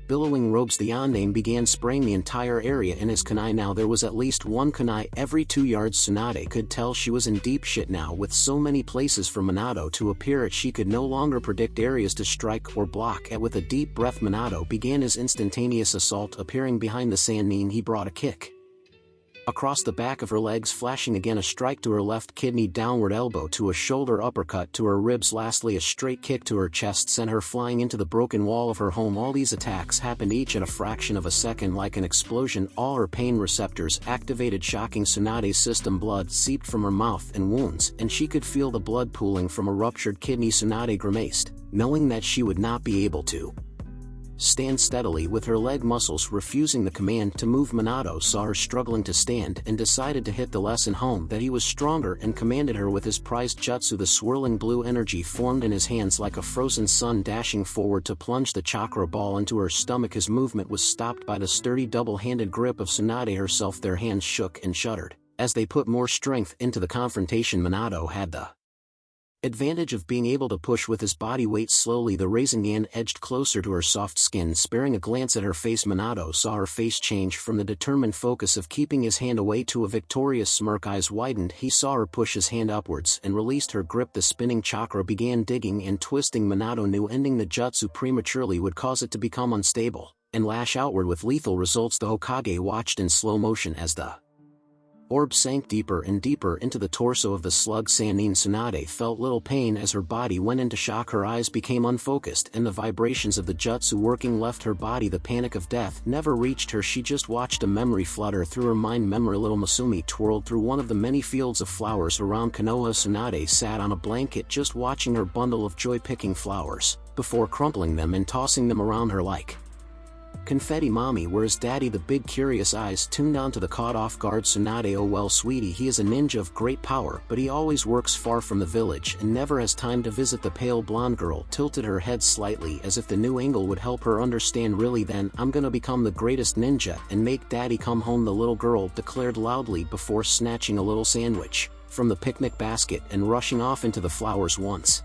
billowing robes, the Yondaime began spraying the entire area in his kunai. Now there was at least 1 kunai every 2 yards. Tsunade could tell she was in deep shit now. With so many places for Minato to appear at, she could no longer predict areas to strike or block at. With a deep breath, Minato began his instantaneous assault. Appearing behind the Sannin, he brought a kick across the back of her legs, flashing again a strike to her left kidney, downward elbow to a shoulder, uppercut to her ribs, lastly a straight kick to her chest sent her flying into the broken wall of her home. All these attacks happened each at a fraction of a second. Like an explosion, all her pain receptors activated, shocking Tsunade's system. Blood seeped from her mouth and wounds, and she could feel the blood pooling from a ruptured kidney. Tsunade grimaced, knowing that she would not be able to stand steadily with her leg muscles refusing the command to move. Minato saw her struggling to stand and decided to hit the lesson home that he was stronger and commanded her with his prized jutsu. The swirling blue energy formed in his hands like a frozen sun, dashing forward to plunge the chakra ball into her stomach. His movement was stopped by the sturdy double-handed grip of Tsunade herself. Their hands shook and shuddered as they put more strength into the confrontation. Minato had the advantage of being able to push with his body weight. Slowly the Rasengan edged closer to her soft skin. Sparing a glance at her face, Minato saw her face change from the determined focus of keeping his hand away to a victorious smirk. Eyes widened, he saw her push his hand upwards and released her grip. The spinning chakra began digging and twisting. Minato knew ending the jutsu prematurely would cause it to become unstable and lash outward with lethal results. The Hokage watched in slow motion as the orb sank deeper and deeper into the torso of the slug Sannin. Tsunade felt little pain as her body went into shock. Her eyes became unfocused and the vibrations of the jutsu working left her body. The panic of death never reached her. She just watched a memory flutter through her mind. Memory. Little Masumi twirled through one of the many fields of flowers around Konoha. Tsunade sat on a blanket just watching her bundle of joy, picking flowers before crumpling them and tossing them around her like confetti. Mommy, where's Daddy? The big curious eyes tuned on to the caught off guard Tsunade. Oh well, sweetie, he is a ninja of great power, but he always works far from the village and never has time to visit. The pale blonde girl tilted her head slightly as if the new angle would help her understand. Really? Then I'm gonna become the greatest ninja and make Daddy come home, the little girl declared loudly before snatching a little sandwich from the picnic basket and rushing off into the flowers once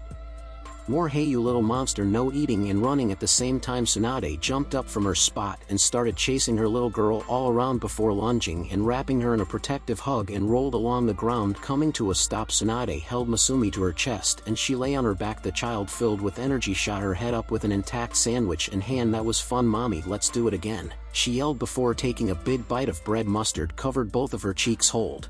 more. Hey you little monster, no eating and running at the same time. Tsunade jumped up from her spot and started chasing her little girl all around before lunging and wrapping her in a protective hug and rolled along the ground. Coming to a stop, Tsunade held Masumi to her chest and she lay on her back. The child, filled with energy, shot her head up with an intact sandwich in hand. That was fun, Mommy, let's do it again, she yelled before taking a big bite of bread. Mustard covered both of her cheeks. Hold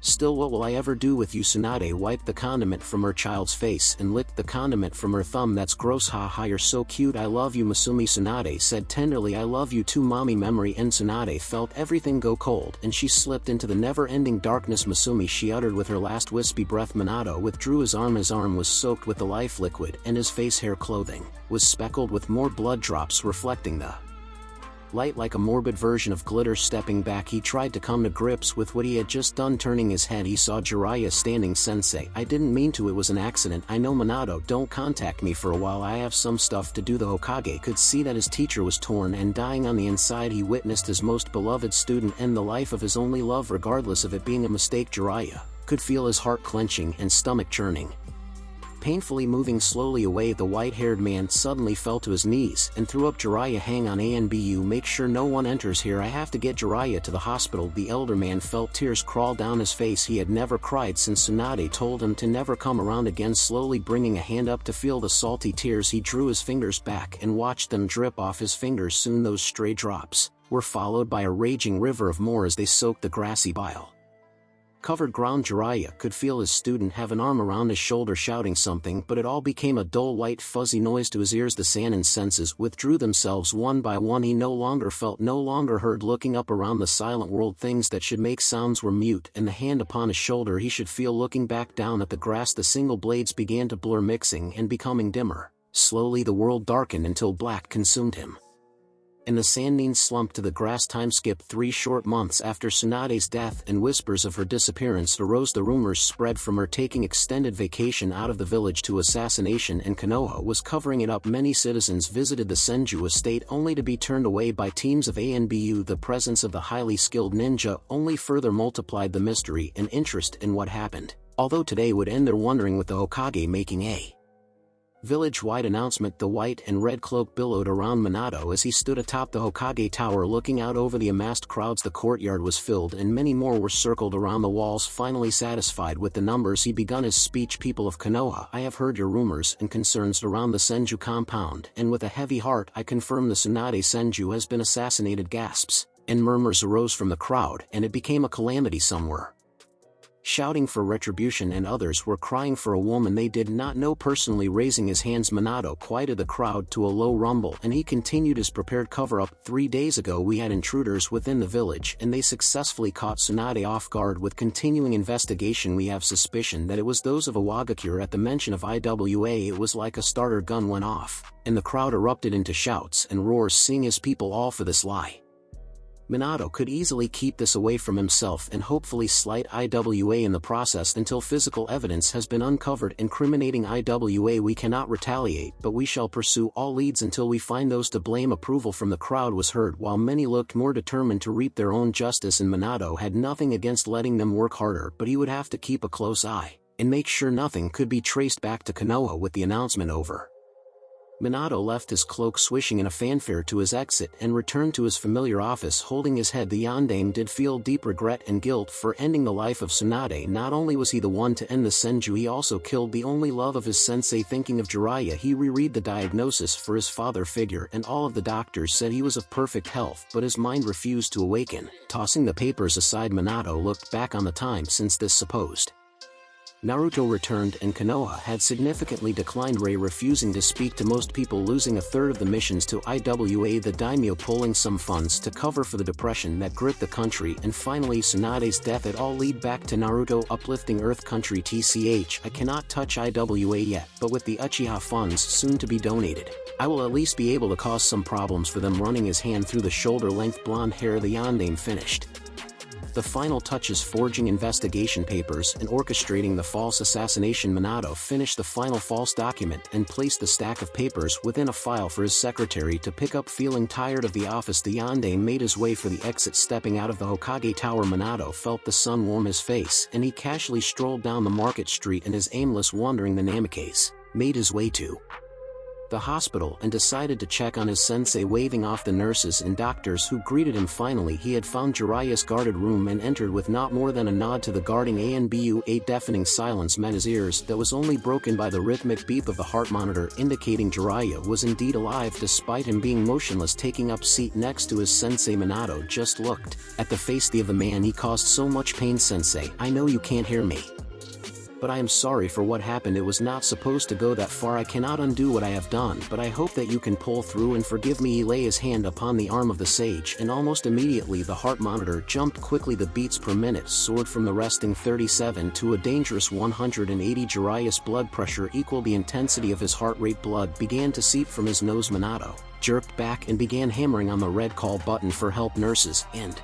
still, what will I ever do with you? Tsunade wiped the condiment from her child's face and licked the condiment from her thumb. That's gross, haha, you're so cute, I love you, Masumi. Tsunade said tenderly, I love you too, Mommy. Memory. And Tsunade felt everything go cold and she slipped into the never-ending darkness. Masumi, she uttered with her last wispy breath. Minato withdrew his arm. His arm was soaked with the life liquid and his face, hair, clothing was speckled with more blood drops reflecting the light like a morbid version of glitter. Stepping back, he tried to come to grips with what he had just done. Turning his head, he saw Jiraiya standing. Sensei, I didn't mean to, it was an accident. I know. Minato, don't contact me for a while, I have some stuff to do. The Hokage could see that his teacher was torn and dying on the inside. He witnessed his most beloved student end the life of his only love, regardless of it being a mistake. Jiraiya could feel his heart clenching and stomach churning. Painfully moving slowly away, the white-haired man suddenly fell to his knees and threw up. Jiraiya, hang on, Anbu, make sure no one enters here. I have to get Jiraiya to the hospital. The elder man felt tears crawl down his face. He had never cried since Tsunade told him to never come around again. Slowly bringing a hand up to feel the salty tears, he drew his fingers back and watched them drip off his fingers. Soon those stray drops were followed by a raging river of more as they soaked the grassy bile covered ground. Jiraiya could feel his student have an arm around his shoulder shouting something, but it all became a dull white fuzzy noise to his ears. The Sannin's senses withdrew themselves one by one. He no longer felt, no longer heard. Looking up around the silent world, things that should make sounds were mute, and the hand upon his shoulder he should feel. Looking back down at the grass, the single blades began to blur, mixing and becoming dimmer. Slowly the world darkened until black consumed him. And the Sannin slumped to the grass. Time skipped 3 short months after Tsunade's death, and whispers of her disappearance arose. The rumors spread from her taking extended vacation out of the village to assassination, and Konoha was covering it up. Many citizens visited the Senju estate only to be turned away by teams of ANBU. The presence of the highly skilled ninja only further multiplied the mystery and interest in what happened. Although today would end their wondering, with the Hokage making a village-wide announcement. The white and red cloak billowed around Minato as he stood atop the Hokage tower looking out over the amassed crowds. The courtyard was filled and many more were circled around the walls. Finally satisfied with the numbers, he begun his speech. People of Konoha, I have heard your rumors and concerns around the Senju compound, and with a heavy heart I confirm the Tsunade Senju has been assassinated. Gasps and murmurs arose from the crowd, and it became a calamity. Some were shouting for retribution and others were crying for a woman they did not know personally. Raising his hands, Minato quieted the crowd to a low rumble, and he continued his prepared cover-up. 3 days ago we had intruders within the village, and they successfully caught Tsunade off guard. With continuing investigation we have suspicion that it was those of Iwagakure. At the mention of IWA it was like a starter gun went off, and the crowd erupted into shouts and roars, seeing his people all for this lie. Minato could easily keep this away from himself and hopefully slight IWA in the process until physical evidence has been uncovered incriminating IWA. We cannot retaliate, but we shall pursue all leads until we find those to blame. Approval from the crowd was heard, while many looked more determined to reap their own justice, and Minato had nothing against letting them work harder, but he would have to keep a close eye and make sure nothing could be traced back to Konoha. With the announcement over, Minato left his cloak swishing in a fanfare to his exit and returned to his familiar office holding his head. The Yondaime did feel deep regret and guilt for ending the life of Tsunade. Not only was he the one to end the Senju, he also killed the only love of his sensei. Thinking of Jiraiya, he reread the diagnosis for his father figure, and all of the doctors said he was of perfect health, but his mind refused to awaken. Tossing the papers aside, Minato looked back on the time since this supposed Naruto returned, and Konoha had significantly declined, Rei refusing to speak to most people, losing a third of the missions to IWA, the daimyo pulling some funds to cover for the depression that gripped the country, and finally Tsunade's death. It all lead back to Naruto uplifting Earth Country. TCH, I cannot touch IWA yet, but with the Uchiha funds soon to be donated, I will at least be able to cause some problems for them. Running his hand through the shoulder-length blonde hair, the Yondaime finished the final touches, forging investigation papers and orchestrating the false assassination. Minato finished the final false document and placed the stack of papers within a file for his secretary to pick up. Feeling tired of the office, the Yondaime made his way for the exit. Stepping out of the Hokage Tower, Minato felt the sun warm his face, and he casually strolled down the market street. In his aimless wandering, the Namikaze made his way to the hospital and decided to check on his sensei. Waving off the nurses and doctors who greeted him, finally he had found Jiraiya's guarded room and entered with not more than a nod to the guarding ANBU. A deafening silence met his ears that was only broken by the rhythmic beep of the heart monitor indicating Jiraiya was indeed alive despite him being motionless. Taking up seat next to his sensei, Minato just looked at the face of the man he caused so much pain. Sensei, I know you can't hear me, but I am sorry for what happened. It was not supposed to go that far. I cannot undo what I have done, but I hope that you can pull through and forgive me." He lay his hand upon the arm of the sage, and almost immediately the heart monitor jumped quickly. The beats per minute soared from the resting 37 to a dangerous 180. Jiraiya's blood pressure equaled the intensity of his heart rate. Blood began to seep from his nose. Minato jerked back and began hammering on the red call button for help. Nurses and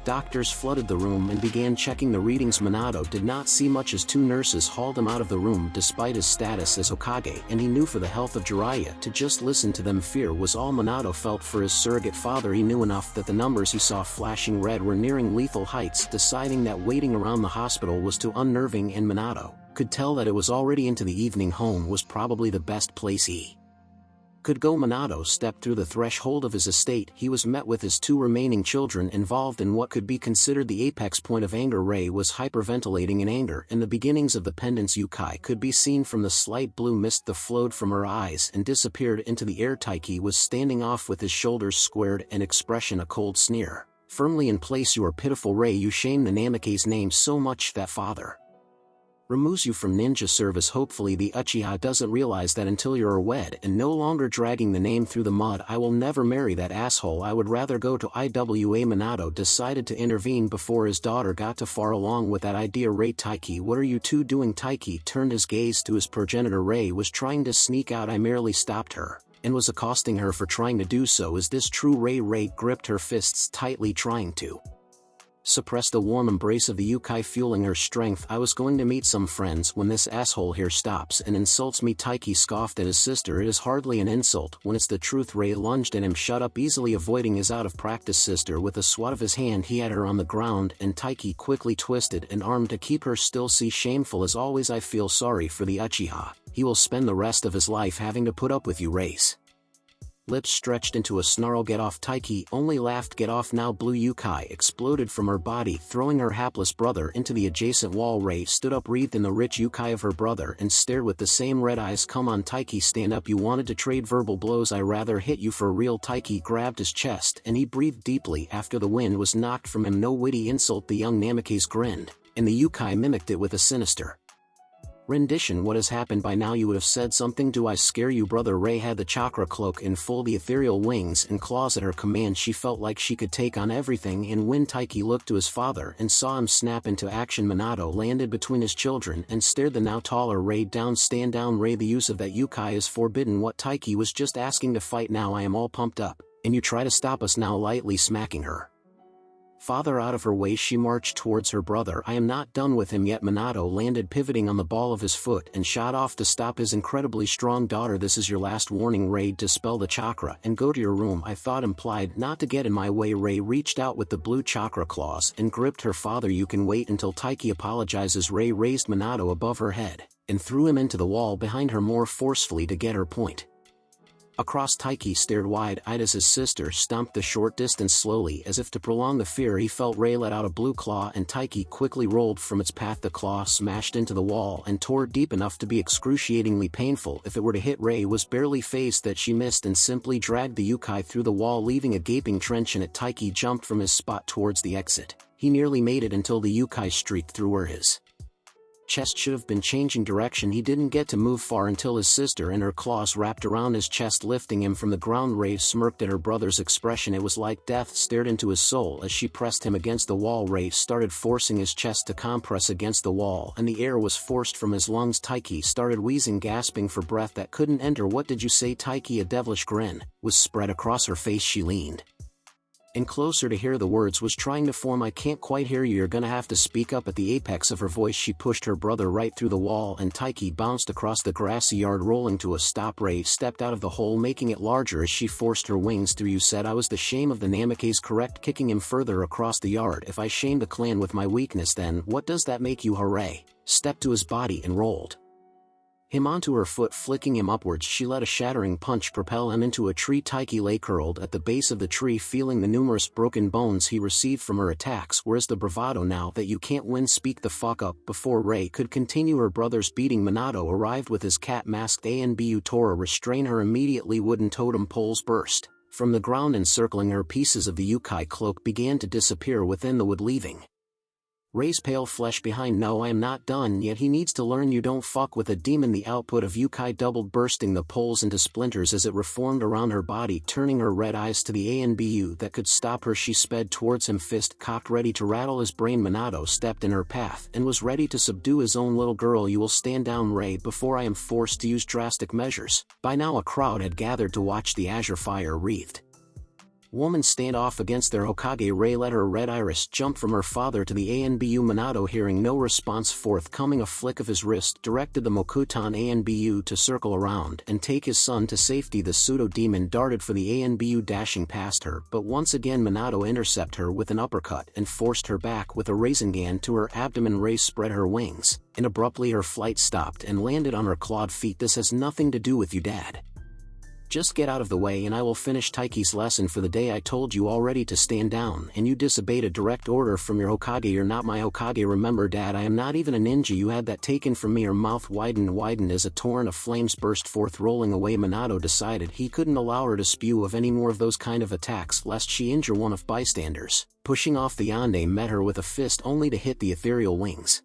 doctors flooded the room and began checking the readings. Minato did not see much as two nurses hauled him out of the room despite his status as Hokage, and he knew for the health of Jiraiya to just listen to them. Fear was all Minato felt for his surrogate father. He knew enough that the numbers he saw flashing red were nearing lethal heights. Deciding that waiting around the hospital was too unnerving, and Minato could tell that it was already into the evening. Home was probably the best place he could go. Minato stepped through the threshold of his estate. He was met with his two remaining children involved in what could be considered the apex point of anger. Rei was hyperventilating in anger, and the beginnings of the pendant's Yukai could be seen from the slight blue mist that flowed from her eyes and disappeared into the air. Taiki was standing off with his shoulders squared and expression a cold sneer firmly in place. "You are pitiful, Rei. You shame the Namake's name so much that father removes you from ninja service. Hopefully the Uchiha doesn't realize that until you're wed and no longer dragging the name through the mud. I will never marry that asshole. I would rather go to IWA." Minato decided to intervene before his daughter got too far along with that idea. "Rei, Taiki, what are you two doing?" Taiki turned his gaze to his progenitor. Rei was trying to sneak out. I merely stopped her and was accosting her for trying to do so. "Is this true?" Rei gripped her fists tightly, trying to suppress the warm embrace of the Yukai fueling her strength. "I was going to meet some friends when this asshole here stops and insults me." Taiki scoffed at his sister. "It is hardly an insult when it's the truth." Rei lunged at him. "Shut up," easily avoiding his out-of-practice sister. With a swat of his hand he had her on the ground, and Taiki quickly twisted an arm to keep her still. "See, shameful as always. I feel sorry for the Uchiha. He will spend the rest of his life having to put up with you." Rei's lips stretched into a snarl. "Get off." Taiki only laughed. "Get off now." Blue Yukai exploded from her body, throwing her hapless brother into the adjacent wall. Rei stood up, wreathed in the rich Yukai of her brother, and stared with the same red eyes. "Come on, Taiki, stand up. You wanted to trade verbal blows. I rather hit you for real." Taiki grabbed his chest and he breathed deeply after the wind was knocked from him. "No witty insult." The young Namake's grinned, and the Yukai mimicked it with a sinister rendition. "What has happened? By now you would have said something. Do I scare you, brother?" Rei had the chakra cloak in full, the ethereal wings and claws at her command. She felt like she could take on everything, and when Taiki looked to his father and saw him snap into action, Minato landed between his children and stared the now taller Rei down. "Stand down, Rei. The use of that Yukai is forbidden." "What?" Taiki was just asking to fight now. "I am all pumped up, and you try to stop us now." Lightly smacking her father out of her way, she marched towards her brother. "I am not done with him yet." Minato landed pivoting on the ball of his foot and shot off to stop his incredibly strong daughter. "This is your last warning, Rei. Dispel the chakra and go to your room." "I thought implied not to get in my way." Rei reached out with the blue chakra claws and gripped her father. "You can wait until Taiki apologizes." Rei raised Minato above her head and threw him into the wall behind her more forcefully to get her point across. Taiki stared wide-eyed as his sister stomped the short distance slowly, as if to prolong the fear he felt. Rei let out a blue claw and Taiki quickly rolled from its path. The claw smashed into the wall and tore deep enough to be excruciatingly painful. If it were to hit, Rei was barely phased that she missed and simply dragged the Yukai through the wall, leaving a gaping trench in it. Taiki jumped from his spot towards the exit. He nearly made it until the Yukai streaked through where his chest should have been, changing direction. He didn't get to move far until his sister and her claws wrapped around his chest, lifting him from the ground. Rei smirked at her brother's expression. It was like death stared into his soul as she pressed him against the wall. Rei started forcing his chest to compress against the wall, and the air was forced from his lungs. Taiki started wheezing, gasping for breath that couldn't enter. "What did you say?" Taiki, a devilish grin was spread across her face. She leaned and closer to hear the words was trying to form. "I can't quite hear you. You're gonna have to speak up." At the apex of her voice she pushed her brother right through the wall, and Taiki bounced across the grassy yard, rolling to a stop. Rei stepped out of the hole, making it larger as she forced her wings through. "You said I was the shame of the Namake's, correct?" Kicking him further across the yard. "If I shame the clan with my weakness, then what does that make you?" Rei stepped to his body and rolled him onto her foot, flicking him upwards. She let a shattering punch propel him into a tree. Taiki lay curled at the base of the tree, feeling the numerous broken bones he received from her attacks. "Where's the bravado now that you can't win? Speak the fuck up." Before Rei could continue her brother's beating, Minato arrived with his cat masked Anbu. Tora restrain her immediately. Wooden totem poles burst from the ground encircling her. Pieces of the Yukai cloak began to disappear within the wood, leaving Rei's pale flesh behind. No, I am not done yet. He needs to learn you don't fuck with a demon. The output of Yukai doubled, bursting the poles into splinters as it reformed around her body, turning her red eyes to the ANBU that could stop her. She sped towards him, fist cocked, ready to rattle his brain. Minato stepped in her path and was ready to subdue his own little girl. You will stand down, Rei, before I am forced to use drastic measures. By now a crowd had gathered to watch the azure fire-wreathed woman stand off against their Hokage. Rei let her red iris jump from her father to the ANBU. Minato, hearing no response forthcoming, a flick of his wrist directed the Mokuton ANBU to circle around and take his son to safety. The pseudo-demon darted for the ANBU, dashing past her, but once again Minato intercepted her with an uppercut and forced her back with a Rasengan to her abdomen. Rei spread her wings, and abruptly her flight stopped and landed on her clawed feet. This has nothing to do with you, Dad. Just get out of the way and I will finish Taiki's lesson for the day. I told you already to stand down, and you disobeyed a direct order from your Hokage. You're not my Hokage, remember, Dad? I am not even a ninja. You had that taken from me. Her mouth widened as a torrent of flames burst forth, rolling away. Minato decided he couldn't allow her to spew of any more of those kind of attacks lest she injure one of bystanders. Pushing off, the Yonde met her with a fist only to hit the ethereal wings.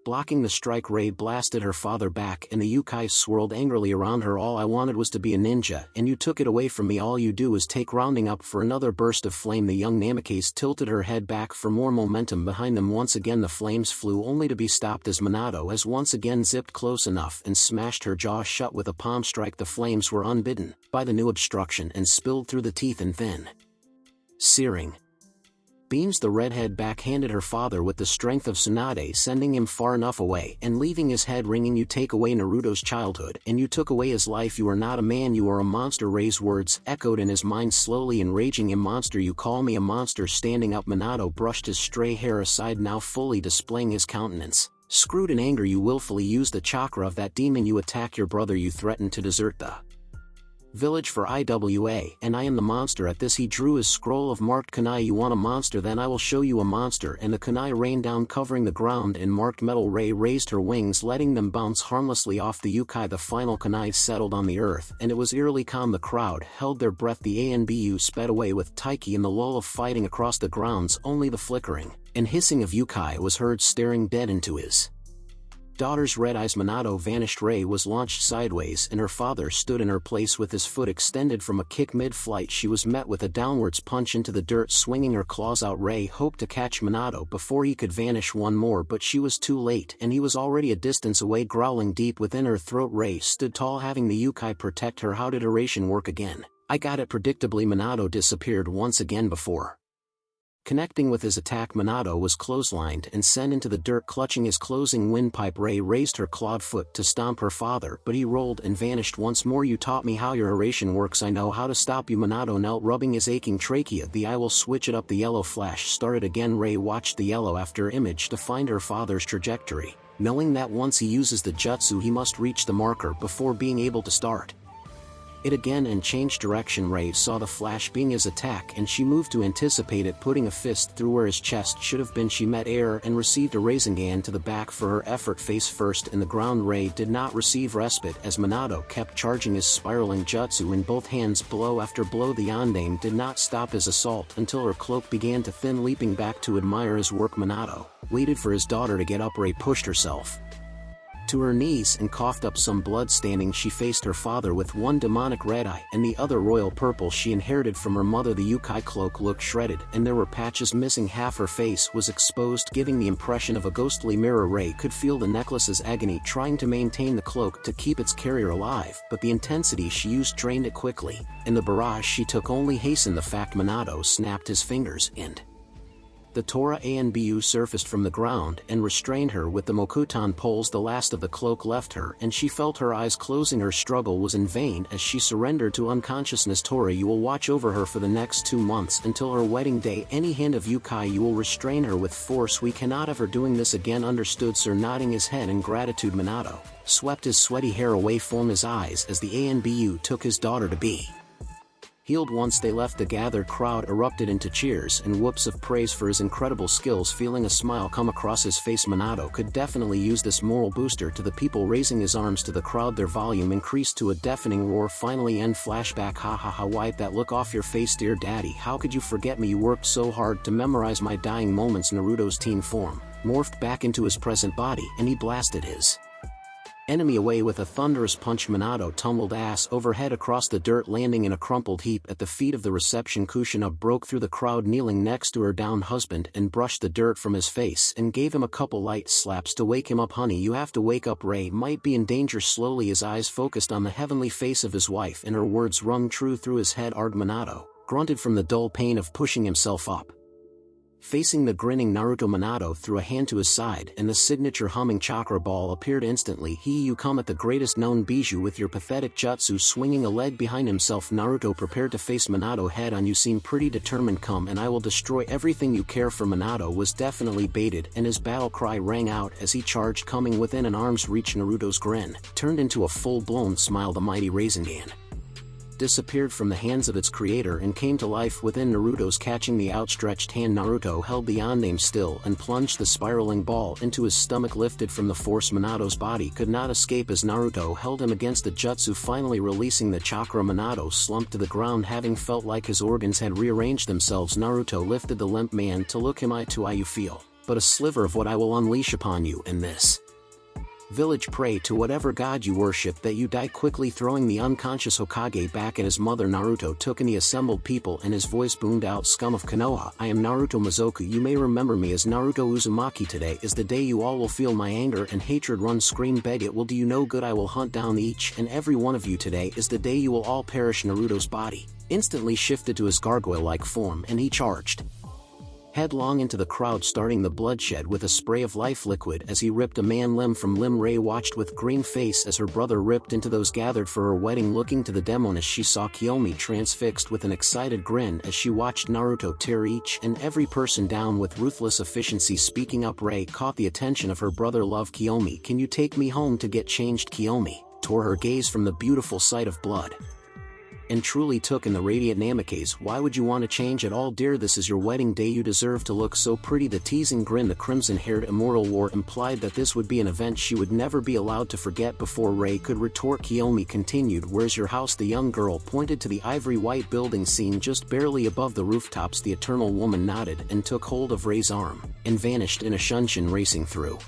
Blocking the strike, Rei blasted her father back and the Yukai swirled angrily around her. All I wanted was to be a ninja, and you took it away from me. All you do is take. Rounding up for another burst of flame, the young Namikaze tilted her head back for more momentum. Behind them once again the flames flew, only to be stopped as Minato has once again zipped close enough and smashed her jaw shut with a palm strike. The flames were unbidden by the new obstruction and spilled through the teeth in thin, searing beams. The redhead backhanded her father with the strength of Tsunade, sending him far enough away and leaving his head ringing. You take away Naruto's childhood, and you took away his life. You are not a man, you are a monster. Rei's words echoed in his mind, slowly enraging him. Monster? You call me a monster? Standing up, Minato brushed his stray hair aside, now fully displaying his countenance. Screwed in anger, you willfully used the chakra of that demon. You attack your brother. You threatened to desert the village for IWA, and I am the monster. At this he drew his scroll of marked kunai. You want a monster? Then I will show you a monster. And the kunai rained down, covering the ground in marked metal. Rei raised her wings, letting them bounce harmlessly off the Yukai. The final kunai settled on the earth, and it was eerily calm. The crowd held their breath. The ANBU sped away with Taiki in the lull of fighting across the grounds. Only the flickering and hissing of Yukai was heard, staring dead into his daughter's red eyes. Minato vanished. Rei was launched sideways, and her father stood in her place with his foot extended from a kick mid-flight. She was met with a downwards punch into the dirt, swinging her claws out. Rei hoped to catch Minato before he could vanish one more, but she was too late, and he was already a distance away, growling deep within her throat. Rei stood tall, having the Yukai protect her. How did Iteration work again? I got it. Predictably, Minato disappeared once again before connecting with his attack. Minato was clotheslined and sent into the dirt, clutching his closing windpipe. Rei raised her clawed foot to stomp her father, but he rolled and vanished once more. You taught me how your Iteration works. I know how to stop you. Minato knelt, rubbing his aching trachea. I will switch it up. The yellow flash started again. Rei watched the yellow after image to find her father's trajectory, knowing that once he uses the jutsu he must reach the marker before being able to start it again and change direction. Rei saw the flash being his attack, and she moved to anticipate it, putting a fist through where his chest should have been. She met air and received a Rasengan to the back for her effort. Face first in the ground, Rei did not receive respite as Minato kept charging his spiraling jutsu in both hands. Blow after blow, the Yondaime did not stop his assault until her cloak began to thin. Leaping back to admire his work, Minato waited for his daughter to get up. Rei pushed herself to her knees and coughed up some blood. Standing, she faced her father with one demonic red eye and the other royal purple she inherited from her mother. The Yukai cloak looked shredded, and there were patches missing. Half her face was exposed, giving the impression of a ghostly mirror. Rei could feel the necklace's agony trying to maintain the cloak to keep its carrier alive, but the intensity she used drained it quickly, and the barrage she took only hastened the fact. Minato snapped his fingers, and the Tora Anbu surfaced from the ground and restrained her with the Mokuton poles. The last of the cloak left her, and she felt her eyes closing. Her struggle was in vain as she surrendered to unconsciousness. Tora, you will watch over her for the next 2 months until her wedding day. Any hand of Yukai, you will restrain her with force. We cannot have her doing this again. Understood, sir. Nodding his head in gratitude, Minato swept his sweaty hair away from his eyes as the Anbu took his daughter to be. Healed once they left, the gathered crowd erupted into cheers and whoops of praise for his incredible skills. Feeling a smile come across his face, Minato could definitely use this moral booster. To the people raising his arms to the crowd, their volume increased to a deafening roar. Finally end flashback. Ha ha ha, wipe that look off your face, dear daddy. How could you forget me? You worked so hard to memorize my dying moments. Naruto's teen form morphed back into his present body and he blasted his enemy away with a thunderous punch. Minato tumbled ass over head across the dirt, landing in a crumpled heap at the feet of the reception. Kushina broke through the crowd, kneeling next to her downed husband, and brushed the dirt from his face and gave him a couple light slaps to wake him up. Honey, you have to wake up. Ray might be in danger. Slowly his eyes focused on the heavenly face of his wife and her words rung true through his head. Arg. Minato grunted from the dull pain of pushing himself up. Facing the grinning Naruto, Minato threw a hand to his side and the signature humming chakra ball appeared instantly. You come at the greatest known bijou with your pathetic jutsu. Swinging a leg behind himself, Naruto prepared to face Minato head on. You seem pretty determined. Come and I will destroy everything you care for. Minato was definitely baited and his battle cry rang out as he charged, coming within an arm's reach. Naruto's grin turned into a full-blown smile. The mighty Rasengan disappeared from the hands of its creator and came to life within Naruto's. Catching the outstretched hand, Naruto held the on-name still and plunged the spiraling ball into his stomach. Lifted from the force, Minato's body could not escape as Naruto held him against the jutsu. Finally releasing the chakra, Minato slumped to the ground, having felt like his organs had rearranged themselves. Naruto lifted the limp man to look him eye to eye. You feel but a sliver of what I will unleash upon you in this village. Pray to whatever god you worship that you die quickly. Throwing the unconscious Hokage back at his mother, Naruto took in the assembled people and his voice boomed out. Scum of Konoha, I am Naruto Mizoku. You may remember me as Naruto Uzumaki. Today is the day you all will feel my anger and hatred. Run, scream, beg, it will do you no good. I will hunt down each and every one of you. Today is the day you will all perish. Naruto's body instantly shifted to his gargoyle-like form and he charged headlong into the crowd, starting the bloodshed with a spray of life liquid as he ripped a man limb from limb. Ray watched with green face as her brother ripped into those gathered for her wedding. Looking to the demoness, she saw Kiyomi transfixed with an excited grin as she watched Naruto tear each and every person down with ruthless efficiency. Speaking up, Ray caught the attention of her brother. Love, Kiyomi, can you take me home to get changed? Kiyomi tore her gaze from the beautiful sight of blood and truly took in the radiant Namikaze. Why would you want to change at all, dear? This is your wedding day. You deserve to look so pretty. The teasing grin the crimson-haired immortal wore implied that this would be an event she would never be allowed to forget. Before Ray could retort, Kiyomi continued, where's your house? The young girl pointed to the ivory-white building seen just barely above the rooftops. The eternal woman nodded and took hold of Ray's arm and vanished in a shunshin racing through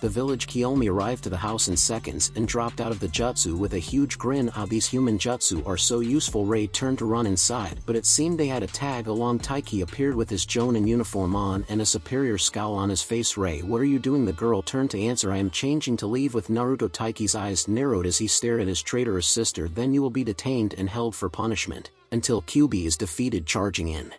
the village. Kiyomi arrived to the house in seconds and dropped out of the jutsu with a huge grin. Ah, these human jutsu are so useful. Ray turned to run inside, but it seemed they had a tag along. Taiki appeared with his Jonin uniform on and a superior scowl on his face. Ray, what are you doing? The girl turned to answer, I am changing to leave with Naruto. Taiki's eyes narrowed as he stared at his traitorous sister. Then you will be detained and held for punishment until Kyuubi is defeated. Charging in,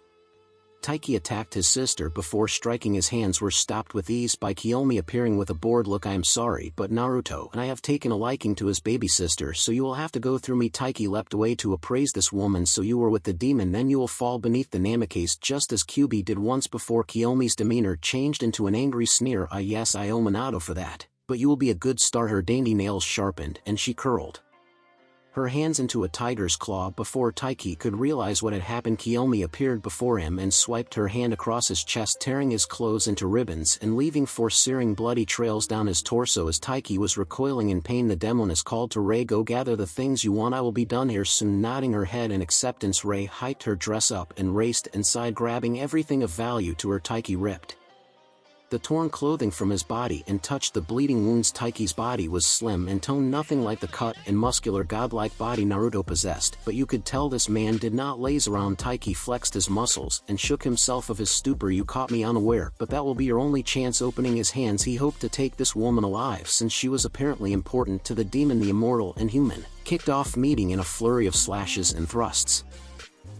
Taiki attacked his sister before striking. His hands were stopped with ease by Kiyomi appearing with a bored look. I am sorry, but Naruto and I have taken a liking to his baby sister, so you will have to go through me. Taiki leapt away to appraise this woman. So you were with the demon, then you will fall beneath the Namikaze just as Kyuubi did once before. Kiyomi's demeanor changed into an angry sneer. Yes, I owe Minato for that, but you will be a good start. Her dainty nails sharpened and she curled her hands into a tiger's claw. Before Taiki could realize what had happened, Kiyomi appeared before him and swiped her hand across his chest, tearing his clothes into ribbons and leaving 4 searing bloody trails down his torso. As Taiki was recoiling in pain, the demoness called to Ray, go gather the things you want, I will be done here soon. Nodding her head in acceptance, Ray hiked her dress up and raced inside, grabbing everything of value to her. Taiki ripped the torn clothing from his body and touched the bleeding wounds. Taiki's body was slim and toned, nothing like the cut and muscular godlike body Naruto possessed, but you could tell this man did not laze around. Taiki flexed his muscles and shook himself of his stupor. You caught me unaware, but that will be your only chance. Opening his hands, he hoped to take this woman alive since she was apparently important to the demon. The immortal and human kicked off meeting in a flurry of slashes and thrusts.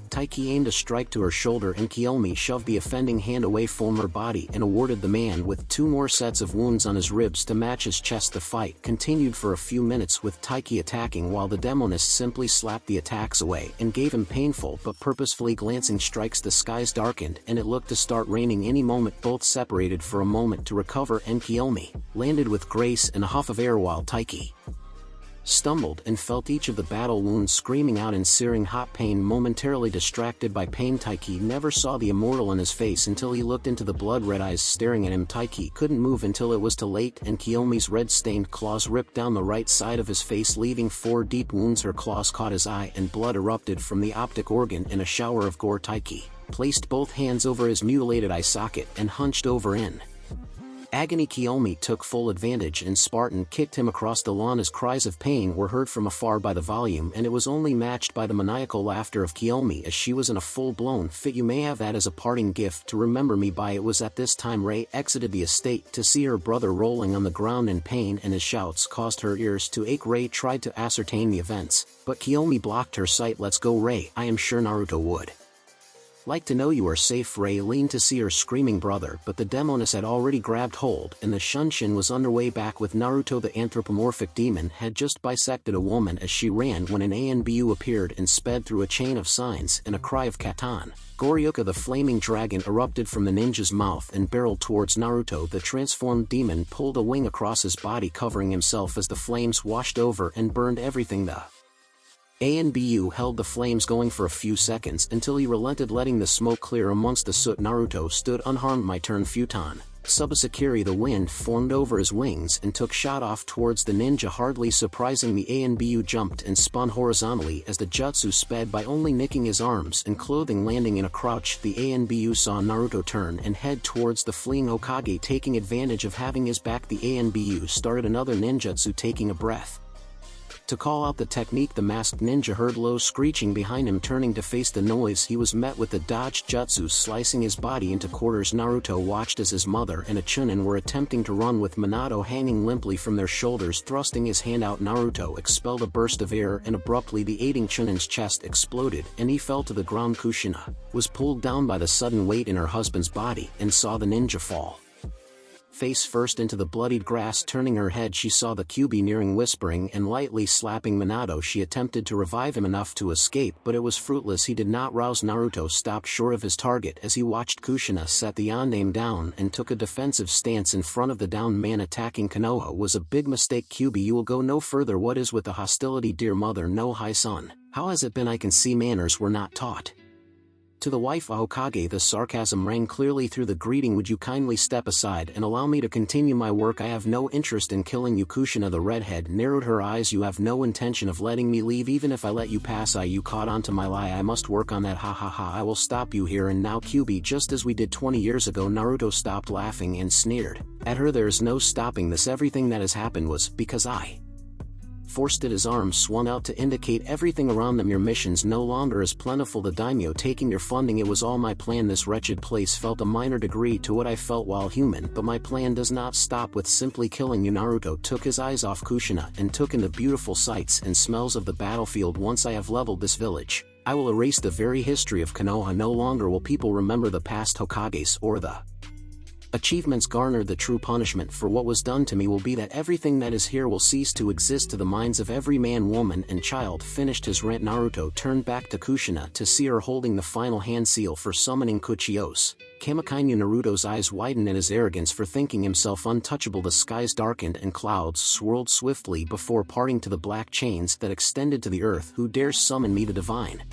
Taiki aimed a strike to her shoulder and Kiyomi shoved the offending hand away from her body and awarded the man with 2 more sets of wounds on his ribs to match his chest. The fight continued for a few minutes with Taiki attacking while the demonist simply slapped the attacks away and gave him painful but purposefully glancing strikes. The skies darkened and it looked to start raining any moment. Both separated for a moment to recover and Kiyomi landed with grace and a huff of air while Taiki stumbled and felt each of the battle wounds screaming out in searing hot pain. Momentarily distracted by pain, Taiki never saw the immortal in his face until he looked into the blood-red eyes staring at him. Taiki couldn't move until it was too late, and Kiyomi's red-stained claws ripped down the right side of his face, leaving 4 deep wounds. Her claws caught his eye and blood erupted from the optic organ in a shower of gore. Taiki placed both hands over his mutilated eye socket and hunched over in agony. Kiyomi took full advantage and Spartan kicked him across the lawn. His cries of pain were heard from afar by the volume, and it was only matched by the maniacal laughter of Kiyomi as she was in a full-blown fit. "You may have that as a parting gift to remember me by." It was at this time Rei exited the estate to see her brother rolling on the ground in pain, and his shouts caused her ears to ache. Rei tried to ascertain the events, but Kiyomi blocked her sight. "Let's go, Rei. I am sure Naruto would like to know you are safe." Rei leaned to see her screaming brother, but the demoness had already grabbed hold and the Shunshin was underway. Back with Naruto, the anthropomorphic demon had just bisected a woman as she ran when an ANBU appeared and sped through a chain of signs and a cry of Katan. Goryuka, the flaming dragon, erupted from the ninja's mouth and barreled towards Naruto. The transformed demon pulled a wing across his body, covering himself as the flames washed over and burned everything. The ANBU held the flames going for a few seconds until he relented, letting the smoke clear amongst the soot. Naruto stood unharmed. "My turn, Futon." Subasakiri, the wind formed over his wings and took shot off towards the ninja. Hardly surprising, the ANBU jumped and spun horizontally as the jutsu sped by, only nicking his arms and clothing. Landing in a crouch, the ANBU saw Naruto turn and head towards the fleeing Hokage. Taking advantage of having his back, the ANBU started another ninjutsu. Taking a breath to call out the technique, the masked ninja heard low screeching behind him. Turning to face the noise, he was met with the dodged jutsu slicing his body into quarters. Naruto watched as his mother and a Chunin were attempting to run with Minato hanging limply from their shoulders. Thrusting his hand out, Naruto expelled a burst of air, and abruptly the aiding Chunin's chest exploded and he fell to the ground. Kushina was pulled down by the sudden weight in her husband's body and saw the ninja fall face first into the bloodied grass. Turning her head, she saw the Kyuubi nearing. Whispering and lightly slapping Minato, she attempted to revive him enough to escape, but it was fruitless. He did not rouse. Naruto stopped short of his target as he watched Kushina set the Yoname down and took a defensive stance in front of the downed man. Attacking Konoha was a big mistake. Kyuubi, you will go no further. What is with the hostility? Dear mother, no. Hi son, how has it been? I can see manners were not taught to the wife Hokage. The sarcasm rang clearly through the greeting. Would you kindly step aside and allow me to continue my work? I have no interest in killing you. Kushina, the redhead, narrowed her eyes. You have no intention of letting me leave. Even if I let you pass, you caught on to my lie. I must work on that. Ha ha ha. I will stop you here and now, Kyuubi, just as we did 20 years ago. Naruto stopped laughing and sneered at her. There is no stopping this. Everything that has happened was because I forced it. His arms swung out to indicate everything around them. Your mission's no longer as plentiful. The daimyo taking your funding. It was all my plan. This wretched place felt a minor degree to what I felt while human, but my plan does not stop with simply killing you. Naruto took his eyes off Kushina and took in the beautiful sights and smells of the battlefield. Once I have leveled this village, I will erase the very history of Konoha. No longer will people remember the past Hokages or the achievements garnered. The true punishment for what was done to me will be that everything that is here will cease to exist to the minds of every man, woman, and child. Finished his rant, Naruto turned back to Kushina to see her holding the final hand seal for summoning Kuchios Kamikainu. Naruto's eyes widened in his arrogance for thinking himself untouchable. The skies darkened and clouds swirled swiftly before parting to the black chains that extended to the earth. Who dares summon me? The divine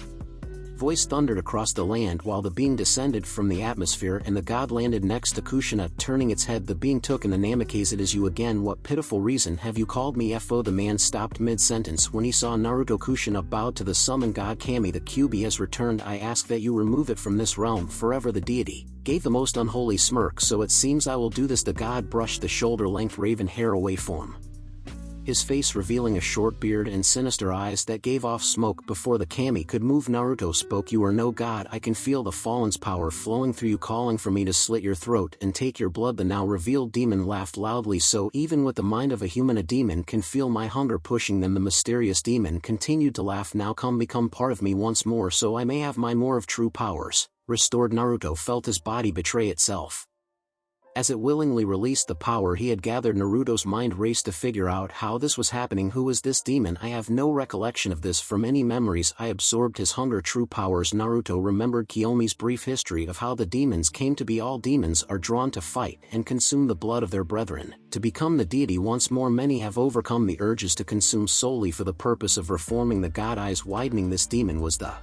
voice thundered across the land while the being descended from the atmosphere and the god landed next to Kushina. Turning its head, the being took in the Namikaze. It is you again. What pitiful reason have you called me? Fo. The man stopped mid-sentence when he saw Naruto. Kushina bowed to the summoned god. Kami, the Kyuubi has returned. I ask that you remove it from this realm forever. The deity gave the most unholy smirk. So it seems I will do this. The god brushed the shoulder-length raven hair away from his face, revealing a short beard and sinister eyes that gave off smoke before the kami could move. Naruto spoke. You are no god. I can feel the fallen's power flowing through you, calling for me to slit your throat and take your blood. The now revealed demon laughed loudly. So even with the mind of a human, a demon can feel my hunger pushing them. The mysterious demon continued to laugh. Now come, become part of me once more so I may have my more of true powers restored. Naruto felt his body betray itself As it willingly released the power he had gathered, Naruto's mind raced to figure out how this was happening. Who is this demon? I have no recollection of this from any memories I absorbed. His hunger, true powers. Naruto remembered Kiyomi's brief history of how the demons came to be. All demons are drawn to fight and consume the blood of their brethren, to become the deity once more. Many have overcome the urges to consume solely for the purpose of reforming the god. Eyes widening, this demon was the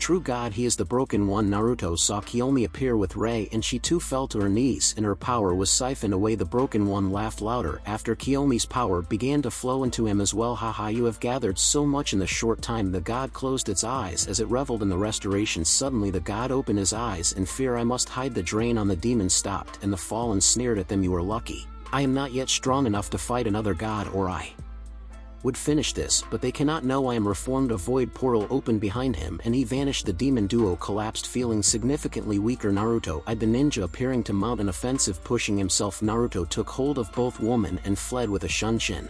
true god. He is the broken one. Naruto saw Kiyomi appear with Rei, and she too fell to her knees, and her power was siphoned away. The broken one laughed louder after Kiyomi's power began to flow into him as well. Haha, you have gathered so much in the short time. The god closed its eyes as it reveled in the restoration. Suddenly the god opened his eyes in fear. I must hide. The drain on the demon stopped, and the fallen sneered at them. You are lucky. I am not yet strong enough to fight another god, or I would finish this, but they cannot know I am reformed. A void portal opened behind him and he vanished. The demon duo collapsed, feeling significantly weaker. Naruto eyed the ninja appearing to mount an offensive, pushing himself. Naruto took hold of both women and fled with a shunshin.